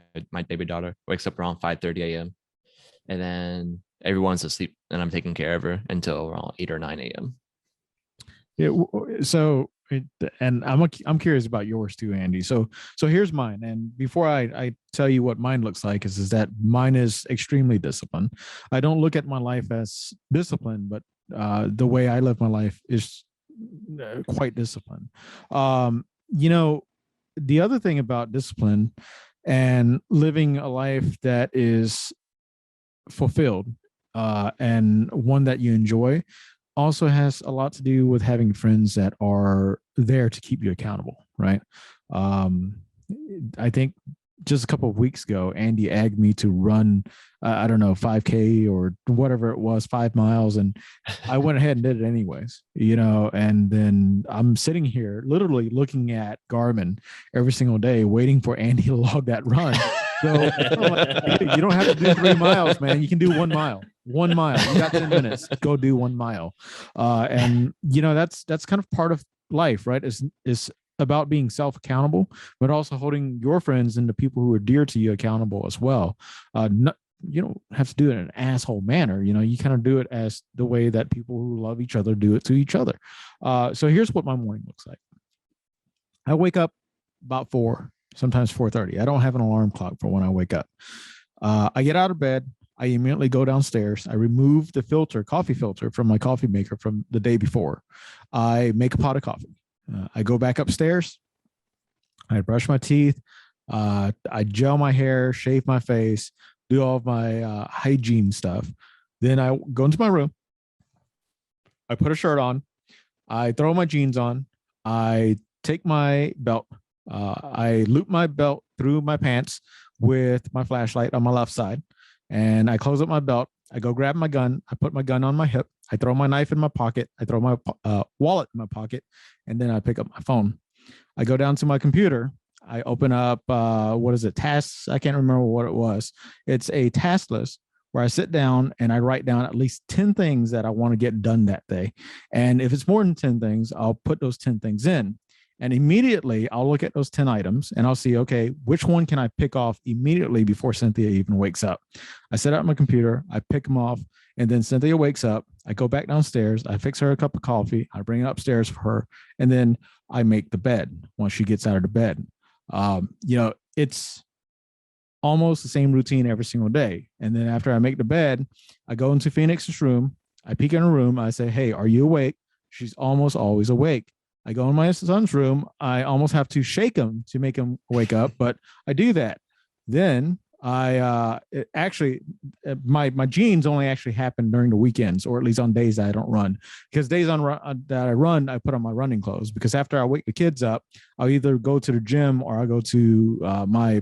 baby daughter wakes up around 5:30 a.m. and then everyone's asleep, and I'm taking care of her until around 8 or 9 a.m. Yeah. And I'm curious about yours too, Andy. So here's mine. And before I tell you what mine looks like, is that mine is extremely disciplined. I don't look at my life as disciplined, but the way I live my life is quite disciplined. You know, the other thing about discipline and living a life that is fulfilled, and one that you enjoy, also has a lot to do with having friends that are there to keep you accountable, right? Um, I think just a couple of weeks ago, Andy egged me to run, I don't know, 5K or whatever it was, 5 miles. And I went ahead and did it anyways, and then I'm sitting here literally looking at Garmin every single day, waiting for Andy to log that run. So like, you don't have to do 3 miles, man. You can do 1 mile. 1 mile. You got 10 minutes. Go do 1 mile. And that's kind of part of life, right? Is about being self-accountable, but also holding your friends and the people who are dear to you accountable as well. You don't have to do it in an asshole manner. You kind of do it as the way that people who love each other do it to each other. So here's what my morning looks like. I wake up about 4, sometimes 4:30. I don't have an alarm clock for when I wake up. I get out of bed. I immediately go downstairs. I remove the coffee filter from my coffee maker from the day before. I make a pot of coffee. I go back upstairs. I brush my teeth. I gel my hair, shave my face, do all of my hygiene stuff. Then I go into my room. I put a shirt on. I throw my jeans on. I take my belt. I loop my belt through my pants with my flashlight on my left side. And I close up my belt. I go grab my gun. I put my gun on my hip. I throw my knife in my pocket. I throw my wallet in my pocket. And then I pick up my phone. I go down to my computer. I open up, what is it? Tasks. I can't remember what it was. It's a task list where I sit down and I write down at least 10 things that I want to get done that day. And if it's more than 10 things, I'll put those 10 things in. And immediately I'll look at those 10 items and I'll see, okay, which one can I pick off immediately before Cynthia even wakes up? I sit out my computer, I pick them off, and then Cynthia wakes up. I go back downstairs, I fix her a cup of coffee, I bring it upstairs for her, and then I make the bed once she gets out of the bed. It's almost the same routine every single day. And then after I make the bed, I go into Phoenix's room, I peek in her room, I say, hey, are you awake? She's almost always awake. I go in my son's room. I almost have to shake him to make him wake up, but I do that. Then my jeans only actually happen during the weekends, or at least on days that I don't run. Because days that I run, I put on my running clothes. Because after I wake the kids up, I'll either go to the gym or I'll go to my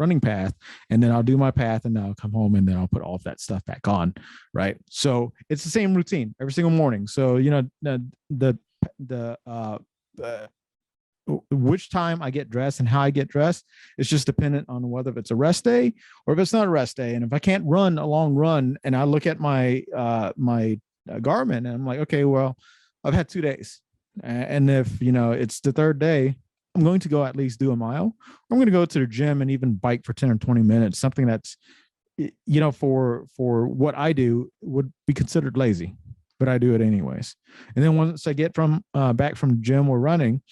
running path, and then I'll do my path, and then I'll come home, and then I'll put all of that stuff back on. Right. So it's the same routine every single morning. So which time I get dressed and how I get dressed, it's just dependent on whether it's a rest day or if it's not a rest day. And if I can't run a long run, and I look at my Garmin, and I'm like, okay, well, I've had 2 days, and if it's the third day, I'm going to go at least do a mile. I'm going to go to the gym and even bike for 10 or 20 minutes, something that's for what I do would be considered lazy, but I do it anyways. And then once I get back from the gym or running,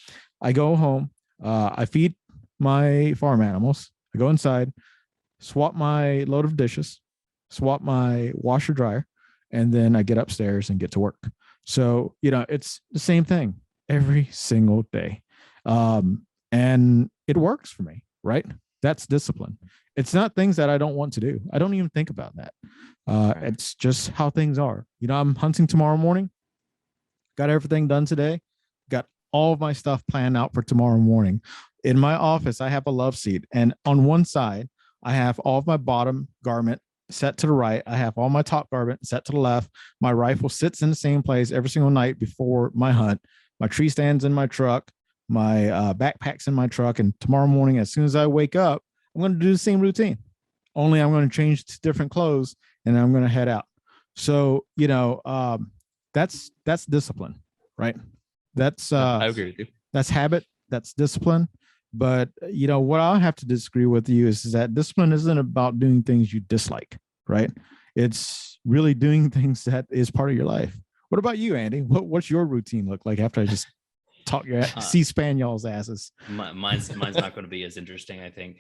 I go home, I feed my farm animals, I go inside, swap my load of dishes, swap my washer dryer, and then I get upstairs and get to work. So, it's the same thing every single day. And it works for me. right? That's discipline. It's not things that I don't want to do. I don't even think about that. It's just how things are. I'm hunting tomorrow morning. Got everything done today. Got all of my stuff planned out for tomorrow morning. In my office, I have a love seat. And on one side, I have all of my bottom garment set to the right. I have all my top garment set to the left. My rifle sits in the same place every single night before my hunt. My tree stands in my truck. My backpack's in my truck. And tomorrow morning, as soon as I wake up, I'm going to do the same routine. Only I'm going to change to different clothes and I'm going to head out. So, that's discipline, right? That's I agree with you. That's habit. That's discipline. But what I'll have to disagree with you is that discipline isn't about doing things you dislike, right? It's really doing things that is part of your life. What about you, Andy? What's your routine look like after I just talk your C-SPAN y'all's asses? Mine's not going to be as interesting, I think.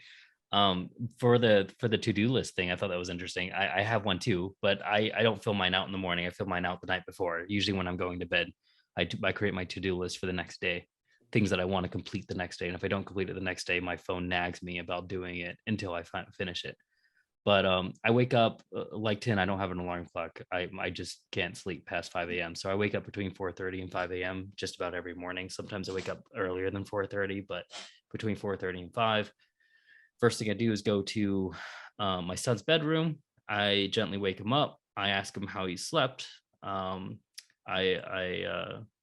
For the to-do list thing, I thought that was interesting. I have one too, but I don't fill mine out in the morning. I fill mine out the night before. Usually when I'm going to bed, I create my to-do list for the next day, things that I want to complete the next day. And if I don't complete it the next day, my phone nags me about doing it until I finish it. But I wake up like 10. I don't have an alarm clock. I just can't sleep past 5 a.m. So I wake up between 4:30 and 5 a.m. just about every morning. Sometimes I wake up earlier than 4:30, but between 4:30 and 5. First thing I do is go to my son's bedroom. I gently wake him up. I ask him how he slept. I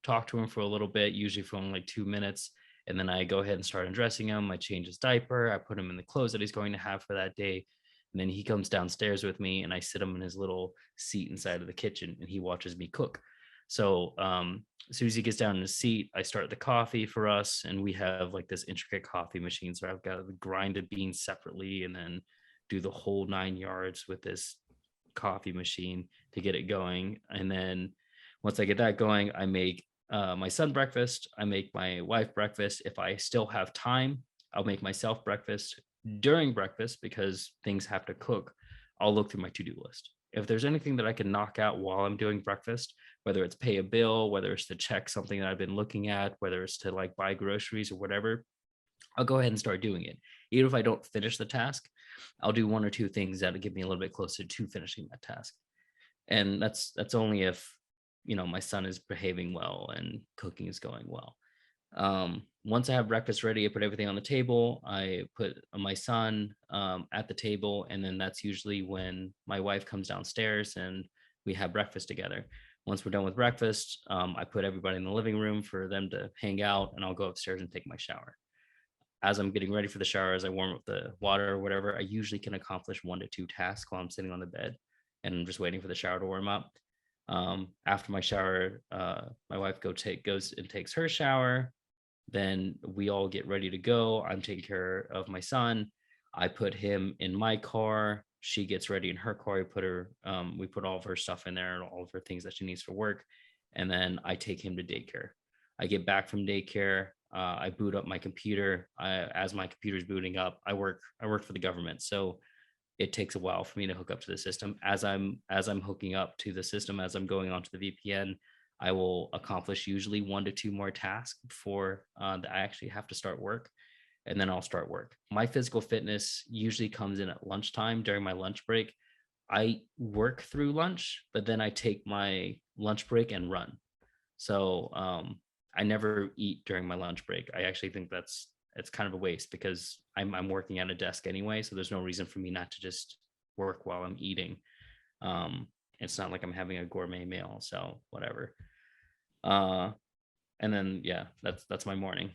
talk to him for a little bit, usually for only like 2 minutes. And then I go ahead and start undressing him. I change his diaper. I put him in the clothes that he's going to have for that day. And then he comes downstairs with me and I sit him in his little seat inside of the kitchen and he watches me cook. So as soon as he gets down in his seat, I start the coffee for us. And we have like this intricate coffee machine. So I've got to grind the beans separately and then do the whole 9 yards with this coffee machine to get it going. And then once I get that going, I make my son breakfast. I make my wife breakfast. If I still have time, I'll make myself breakfast. During breakfast, because things have to cook, I'll look through my to-do list. If there's anything that I can knock out while I'm doing breakfast, whether it's pay a bill, whether it's to check something that I've been looking at, whether it's to like buy groceries or whatever, I'll go ahead and start doing it. Even if I don't finish the task, I'll do 1 or 2 things that'll get me a little bit closer to finishing that task. And that's only if, my son is behaving well and cooking is going well. Once I have breakfast ready, I put everything on the table. I put my son at the table, and then that's usually when my wife comes downstairs and we have breakfast together. Once we're done with breakfast, I put everybody in the living room for them to hang out, and I'll go upstairs and take my shower. As I'm getting ready for the shower, as I warm up the water or whatever, I usually can accomplish 1 to 2 tasks while I'm sitting on the bed and I'm just waiting for the shower to warm up. After my shower, my wife goes and takes her shower. Then we all get ready to go. I'm taking care of my son. I put him in my car. She gets ready in her car. We put all of her stuff in there and all of her things that she needs for work. And then I take him to daycare. I get back from daycare. I boot up my computer. As my computer's booting up, I work for the government. So it takes a while for me to hook up to the system. As I'm hooking up to the system, as I'm going onto the VPN, I will accomplish usually 1 to 2 more tasks before I actually have to start work, and then I'll start work. My physical fitness usually comes in at lunchtime during my lunch break. I work through lunch, but then I take my lunch break and run. So I never eat during my lunch break. I actually think it's kind of a waste because I'm working at a desk anyway, so there's no reason for me not to just work while I'm eating. It's not like I'm having a gourmet meal, so whatever. And then that's my morning.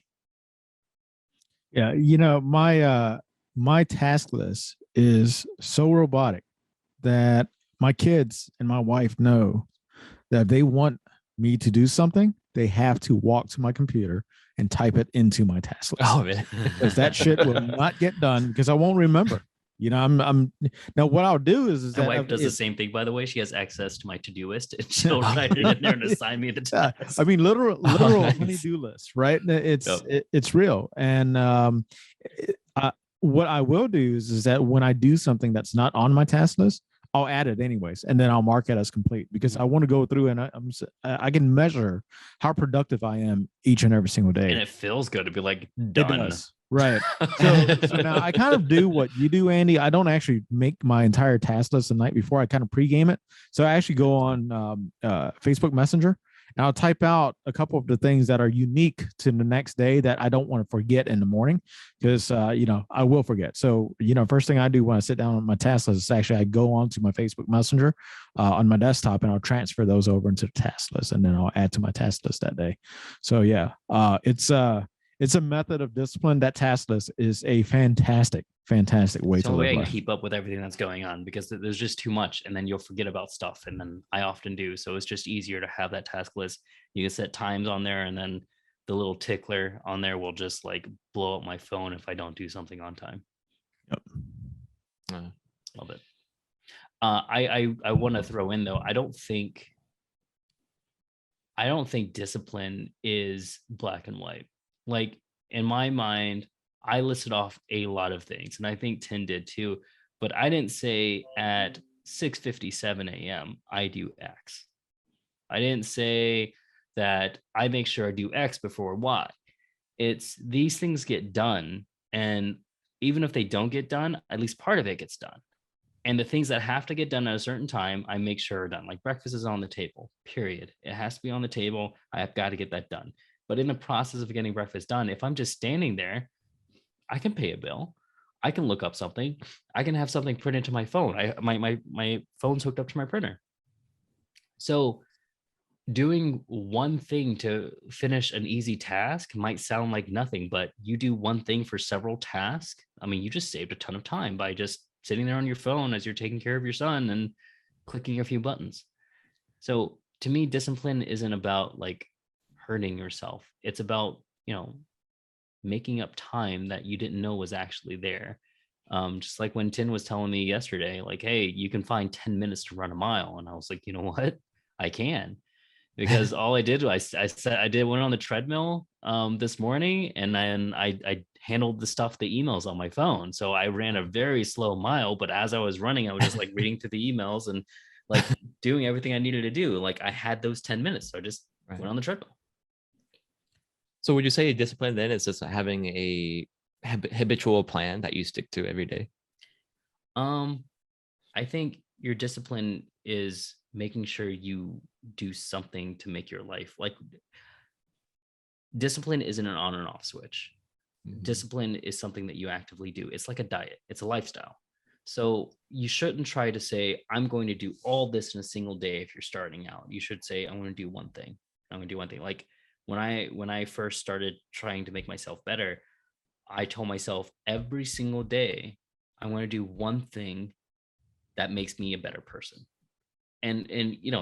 Yeah, my task list is so robotic that my kids and my wife know that if they want me to do something, they have to walk to my computer and type it into my task list. Oh, man. Because that shit will not get done because I won't remember. I'm now what I'll do is My that wife does the same thing, by the way. She has access to my to-do list and she'll write it in there and assign me the task. I mean, literal nice. honey-do list, right? It's real. And what I will do is that when I do something that's not on my task list, I'll add it anyways, and then I'll mark it as complete because I want to go through and I can measure how productive I am each and every single day. And it feels good to be like done. Right. So now I kind of do what you do, Andy. I don't actually make my entire task list the night before. I kind of pregame it. So I actually go on Facebook Messenger and I'll type out a couple of the things that are unique to the next day that I don't want to forget in the morning because, I will forget. So, first thing I do when I sit down on my task list is actually I go onto my Facebook Messenger on my desktop and I'll transfer those over into the task list and then I'll add to my task list that day. So, yeah, it's a method of discipline. That task list is a fantastic way It's the to only way live I can life. keep up with everything that's going on because there's just too much and then you'll forget about stuff. And then I often do. So it's just easier to have that task list. You can set times on there and then the little tickler on there will just like blow up my phone if I don't do something on time. Yep. Love it. I want to throw in though, I don't think discipline is black and white. Like in my mind, I listed off a lot of things, and I think Tim did too. But I didn't say at 6:57 a.m. I do X. I didn't say that I make sure I do X before Y. It's these things get done, and even if they don't get done, at least part of it gets done. And the things that have to get done at a certain time, I make sure are done. Like breakfast is on the table, period. It has to be on the table. I have got to get that done. But in the process of getting breakfast done, if I'm just standing there, I can pay a bill. I can look up something. I can have something printed to my phone. My phone's hooked up to my printer. So doing one thing to finish an easy task might sound like nothing, but you do one thing for several tasks. I mean, you just saved a ton of time by just sitting there on your phone as you're taking care of your son and clicking a few buttons. So to me, discipline isn't about like hurting yourself. It's about, making up time that you didn't know was actually there. Just like when Tin was telling me yesterday, like, hey, you can find 10 minutes to run a mile. And I was like, you know what? I can. Because all I did was went on the treadmill this morning and then I handled the emails on my phone. So I ran a very slow mile, but as I was running, I was just like reading through the emails and like doing everything I needed to do. Like I had those 10 minutes. So I just went on the treadmill. So would you say discipline then is just having a habitual plan that you stick to every day? I think your discipline is making sure you do something to make your life like discipline isn't an on and off switch. Mm-hmm. Discipline is something that you actively do. It's like a diet. It's a lifestyle. So you shouldn't try to say, I'm going to do all this in a single day. If you're starting out, you should say, I'm going to do one thing. I'm going to do one thing. Like when I first started trying to make myself better, I told myself every single day, I want to do one thing that makes me a better person. And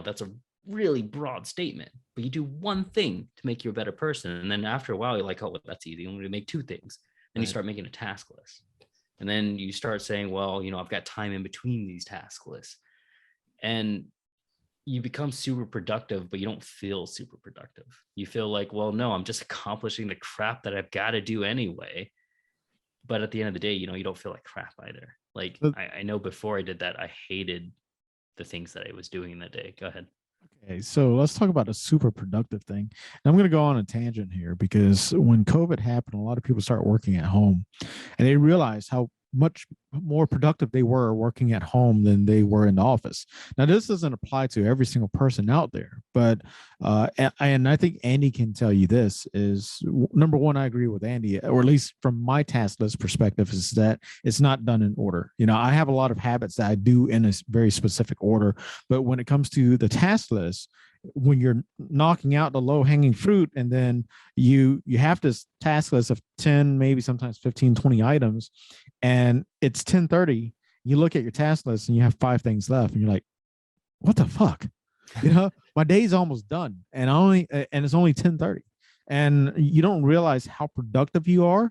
that's a really broad statement, but you do one thing to make you a better person. And then after a while, you're like, oh, well, that's easy. I'm going to make two things. Then you start making a task list. And then you start saying, well, I've got time in between these task lists. And you become super productive, but you don't feel super productive. You feel like, well, no, I'm just accomplishing the crap that I've got to do anyway. But at the end of the day, you don't feel like crap either. Like I know before I did that, I hated the things that I was doing in that day. Go ahead. Okay, so let's talk about a super productive thing. And I'm going to go on a tangent here because when COVID happened, a lot of people start working at home and they realized how much more productive they were working at home than they were in the office. Now, this doesn't apply to every single person out there, but and I think Andy can tell you this is number one, I agree with Andy, or at least from my task list perspective, is that it's not done in order. I have a lot of habits that I do in a very specific order, but when it comes to the task list, when you're knocking out the low hanging fruit and then you have this task list of 10, maybe sometimes 15, 20 items, and it's 10:30, you look at your task list and you have 5 things left and you're like, what the fuck? My day's almost done and it's only 10:30. And you don't realize how productive you are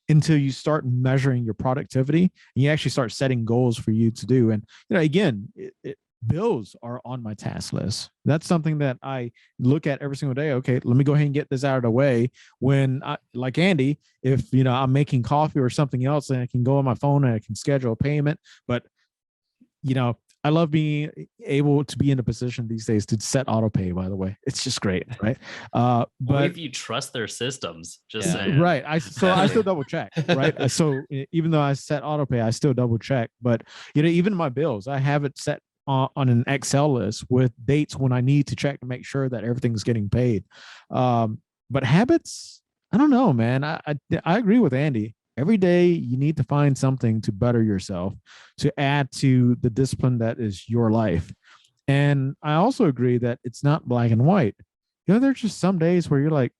until you start measuring your productivity and you actually start setting goals for you to do. And, again, bills are on my task list. That's something that I look at every single day. Okay, let me go ahead and get this out of the way. When like Andy, if I'm making coffee or something else, and I can go on my phone and I can schedule a payment. But I love being able to be in a position these days to set auto pay, by the way. It's just great, right? What But if you trust their systems? Just Yeah. saying. right. I still double check, right? So even though I set auto pay, I still double check. But even my bills, I have it set on an Excel list with dates when I need to check to make sure that everything's getting paid. But habits, I don't know, man. I agree with Andy. Every day you need to find something to better yourself, to add to the discipline that is your life. And I also agree that it's not black and white. There's just some days where you're like,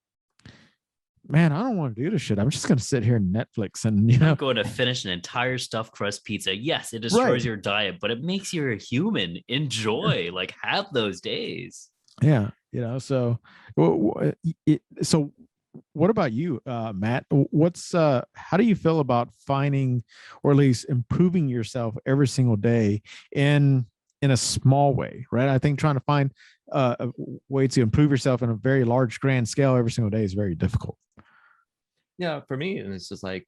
man, I don't want to do this shit. I'm just going to sit here and Netflix and, I'm going to finish an entire stuffed crust pizza. Yes, it destroys Right. your diet, but it makes you a human. Enjoy, like have those days. Yeah. So what about you, Matt? How do you feel about finding, or at least improving yourself every single day in a small way, right? I think trying to find a way to improve yourself in a very large, grand scale every single day is very difficult. Yeah, for me, and it's just like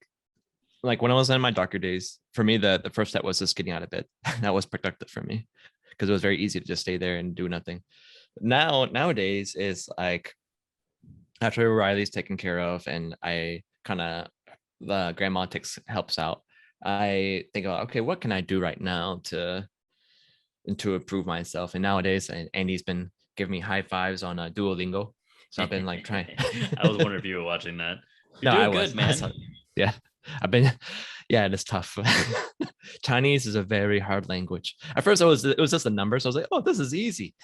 when I was in my darker days, for me, the first step was just getting out of bed. That was productive for me because it was very easy to just stay there and do nothing. Nowadays is like after Riley's taken care of and I kind of the grandma helps out, I think about, okay, what can I do right now to improve myself? And nowadays, and Andy's been giving me high fives on Duolingo, so I've been like trying. I was wondering if you were watching that. You're No, doing I good, was. man. Yeah, I've been. Yeah, it's tough. Chinese is a very hard language. At first, it was just a number, so I was like, oh, this is easy.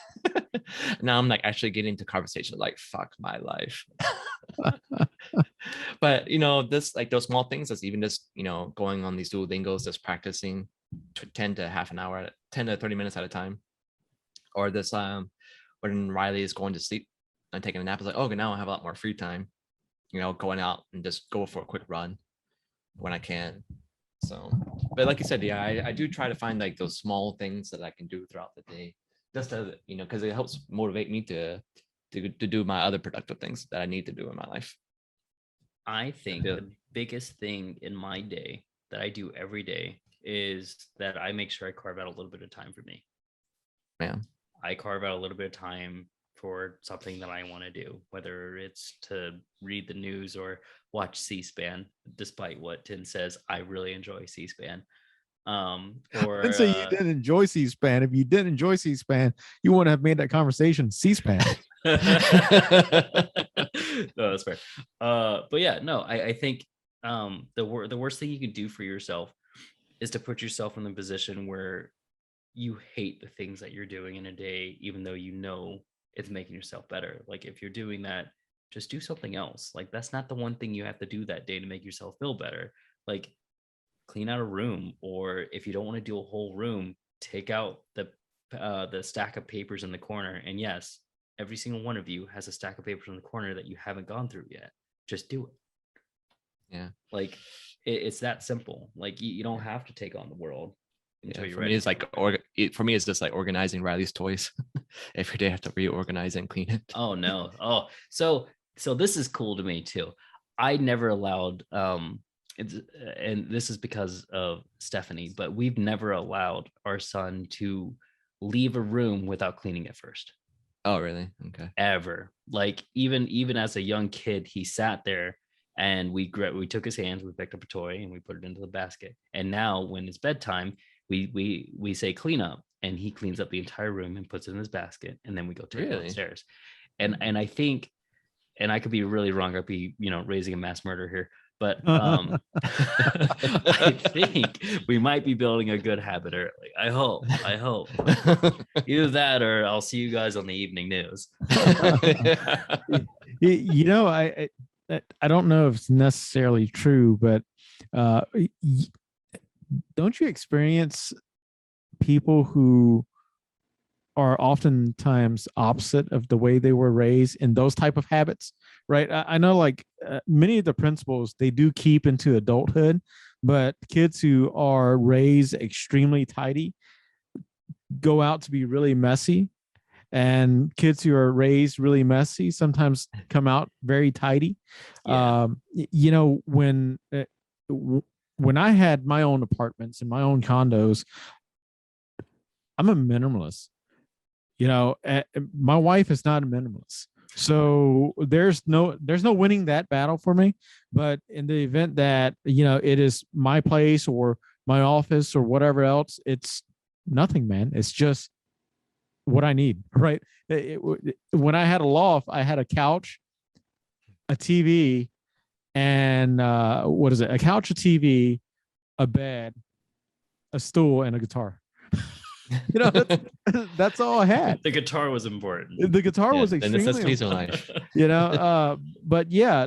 Now I'm like actually getting into conversation, like fuck my life. But this like those small things, that's even just going on these Duolingos, just practicing 10 to half an hour, 10 to 30 minutes at a time, or this when Riley is going to sleep and taking a nap, it's like, oh, now I have a lot more free time, going out and just go for a quick run when I can. So, but like you said, yeah, I do try to find like those small things that I can do throughout the day, just to because it helps motivate me to do my other productive things that I need to do in my life. I think the biggest thing in my day that I do every day is that I make sure I carve out a little bit of time for me. Yeah. I carve out a little bit of time for something that I want to do, whether it's to read the news or watch C-SPAN, despite what Tin says, I really enjoy C-SPAN. Or I didn't say you didn't enjoy C-SPAN. If you didn't enjoy C-SPAN, you wouldn't have made that conversation C-SPAN. No, that's fair. But yeah, no, I think the worst thing you can do for yourself is to put yourself in the position where you hate the things that you're doing in a day, even though it's making yourself better. Like if you're doing that, just do something else. Like that's not the one thing you have to do that day to make yourself feel better. Like clean out a room, or if you don't want to do a whole room, take out the stack of papers in the corner. And yes, every single one of you has a stack of papers in the corner that you haven't gone through yet. Just do it. Yeah. Like it's that simple. Like you don't have to take on the world. Yeah, for me, it's like for me, it's just like organizing Riley's toys. Every day I have to reorganize and clean it. Oh no! Oh, so this is cool to me too. I never allowed and this is because of Stephanie, but we've never allowed our son to leave a room without cleaning it first. Oh, really? Okay. Ever. Like even as a young kid, he sat there and we took his hands, we picked up a toy and we put it into the basket. And now when it's bedtime, we say clean up, and he cleans up the entire room and puts it in his basket, and then we go take it downstairs. And I think, and I could be really wrong, I'd be raising a mass murder here, but I think we might be building a good habit early. I hope either that or I'll see you guys on the evening news. I don't know if it's necessarily true, but don't you experience people who are oftentimes opposite of the way they were raised in those type of habits, right? I know like many of the principles they do keep into adulthood, but kids who are raised extremely tidy go out to be really messy, and kids who are raised really messy sometimes come out very tidy. Yeah. When I had my own apartments and my own condos, I'm a minimalist. My wife is not a minimalist. So there's no winning that battle for me. But in the event that, it is my place or my office or whatever else, it's nothing, man. It's just what I need, right? When I had a loft, I had a couch, a TV, and what is it? A couch, a TV, a bed, a stool, and a guitar. That's all I had. The guitar was important. The guitar was the extremely necessities of life. but yeah,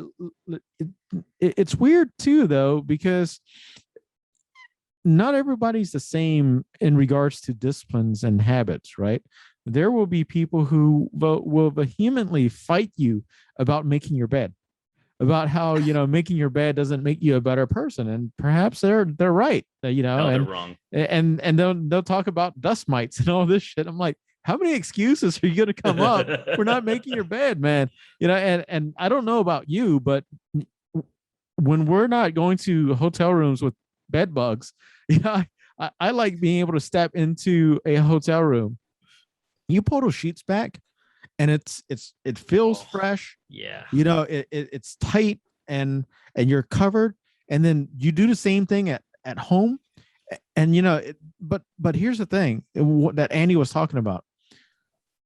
it's weird too, though, because not everybody's the same in regards to disciplines and habits, right? There will be people who will vehemently fight you about making your bed, about how making your bed doesn't make you a better person, and perhaps they're right. No, and they're wrong. and they'll talk about dust mites and all this shit. I'm like, how many excuses are you going to come up for not making your bed, man? And I don't know about you, but when we're not going to hotel rooms with bed bugs, I like being able to step into a hotel room. You pull those sheets back, and it feels fresh. Yeah. It's tight, and you're covered, and then you do the same thing at home. And but here's the thing that Andy was talking about.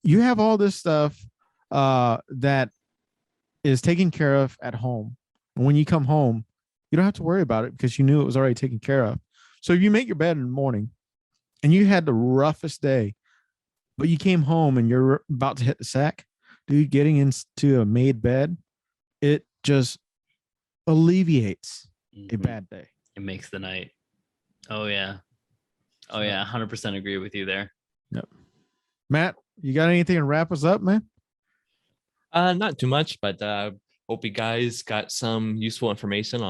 You have all this stuff that is taken care of at home, and when you come home, you don't have to worry about it because you knew it was already taken care of. So if you make your bed in the morning and you had the roughest day, but you came home and you're about to hit the sack, dude, getting into a made bed, it just alleviates a bad day. It makes the night. Oh yeah. 100% agree with you there. Yep. Matt, you got anything to wrap us up, man? Not too much, but hope you guys got some useful information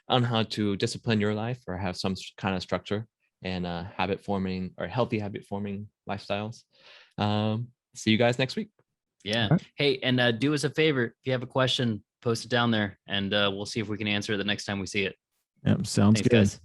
on how to discipline your life or have some kind of structure and habit forming or healthy habit forming lifestyles. See you guys next week. Yeah. Right. Hey, and do us a favor. If you have a question, post it down there, and we'll see if we can answer it the next time we see it. Yep, sounds good. Guys.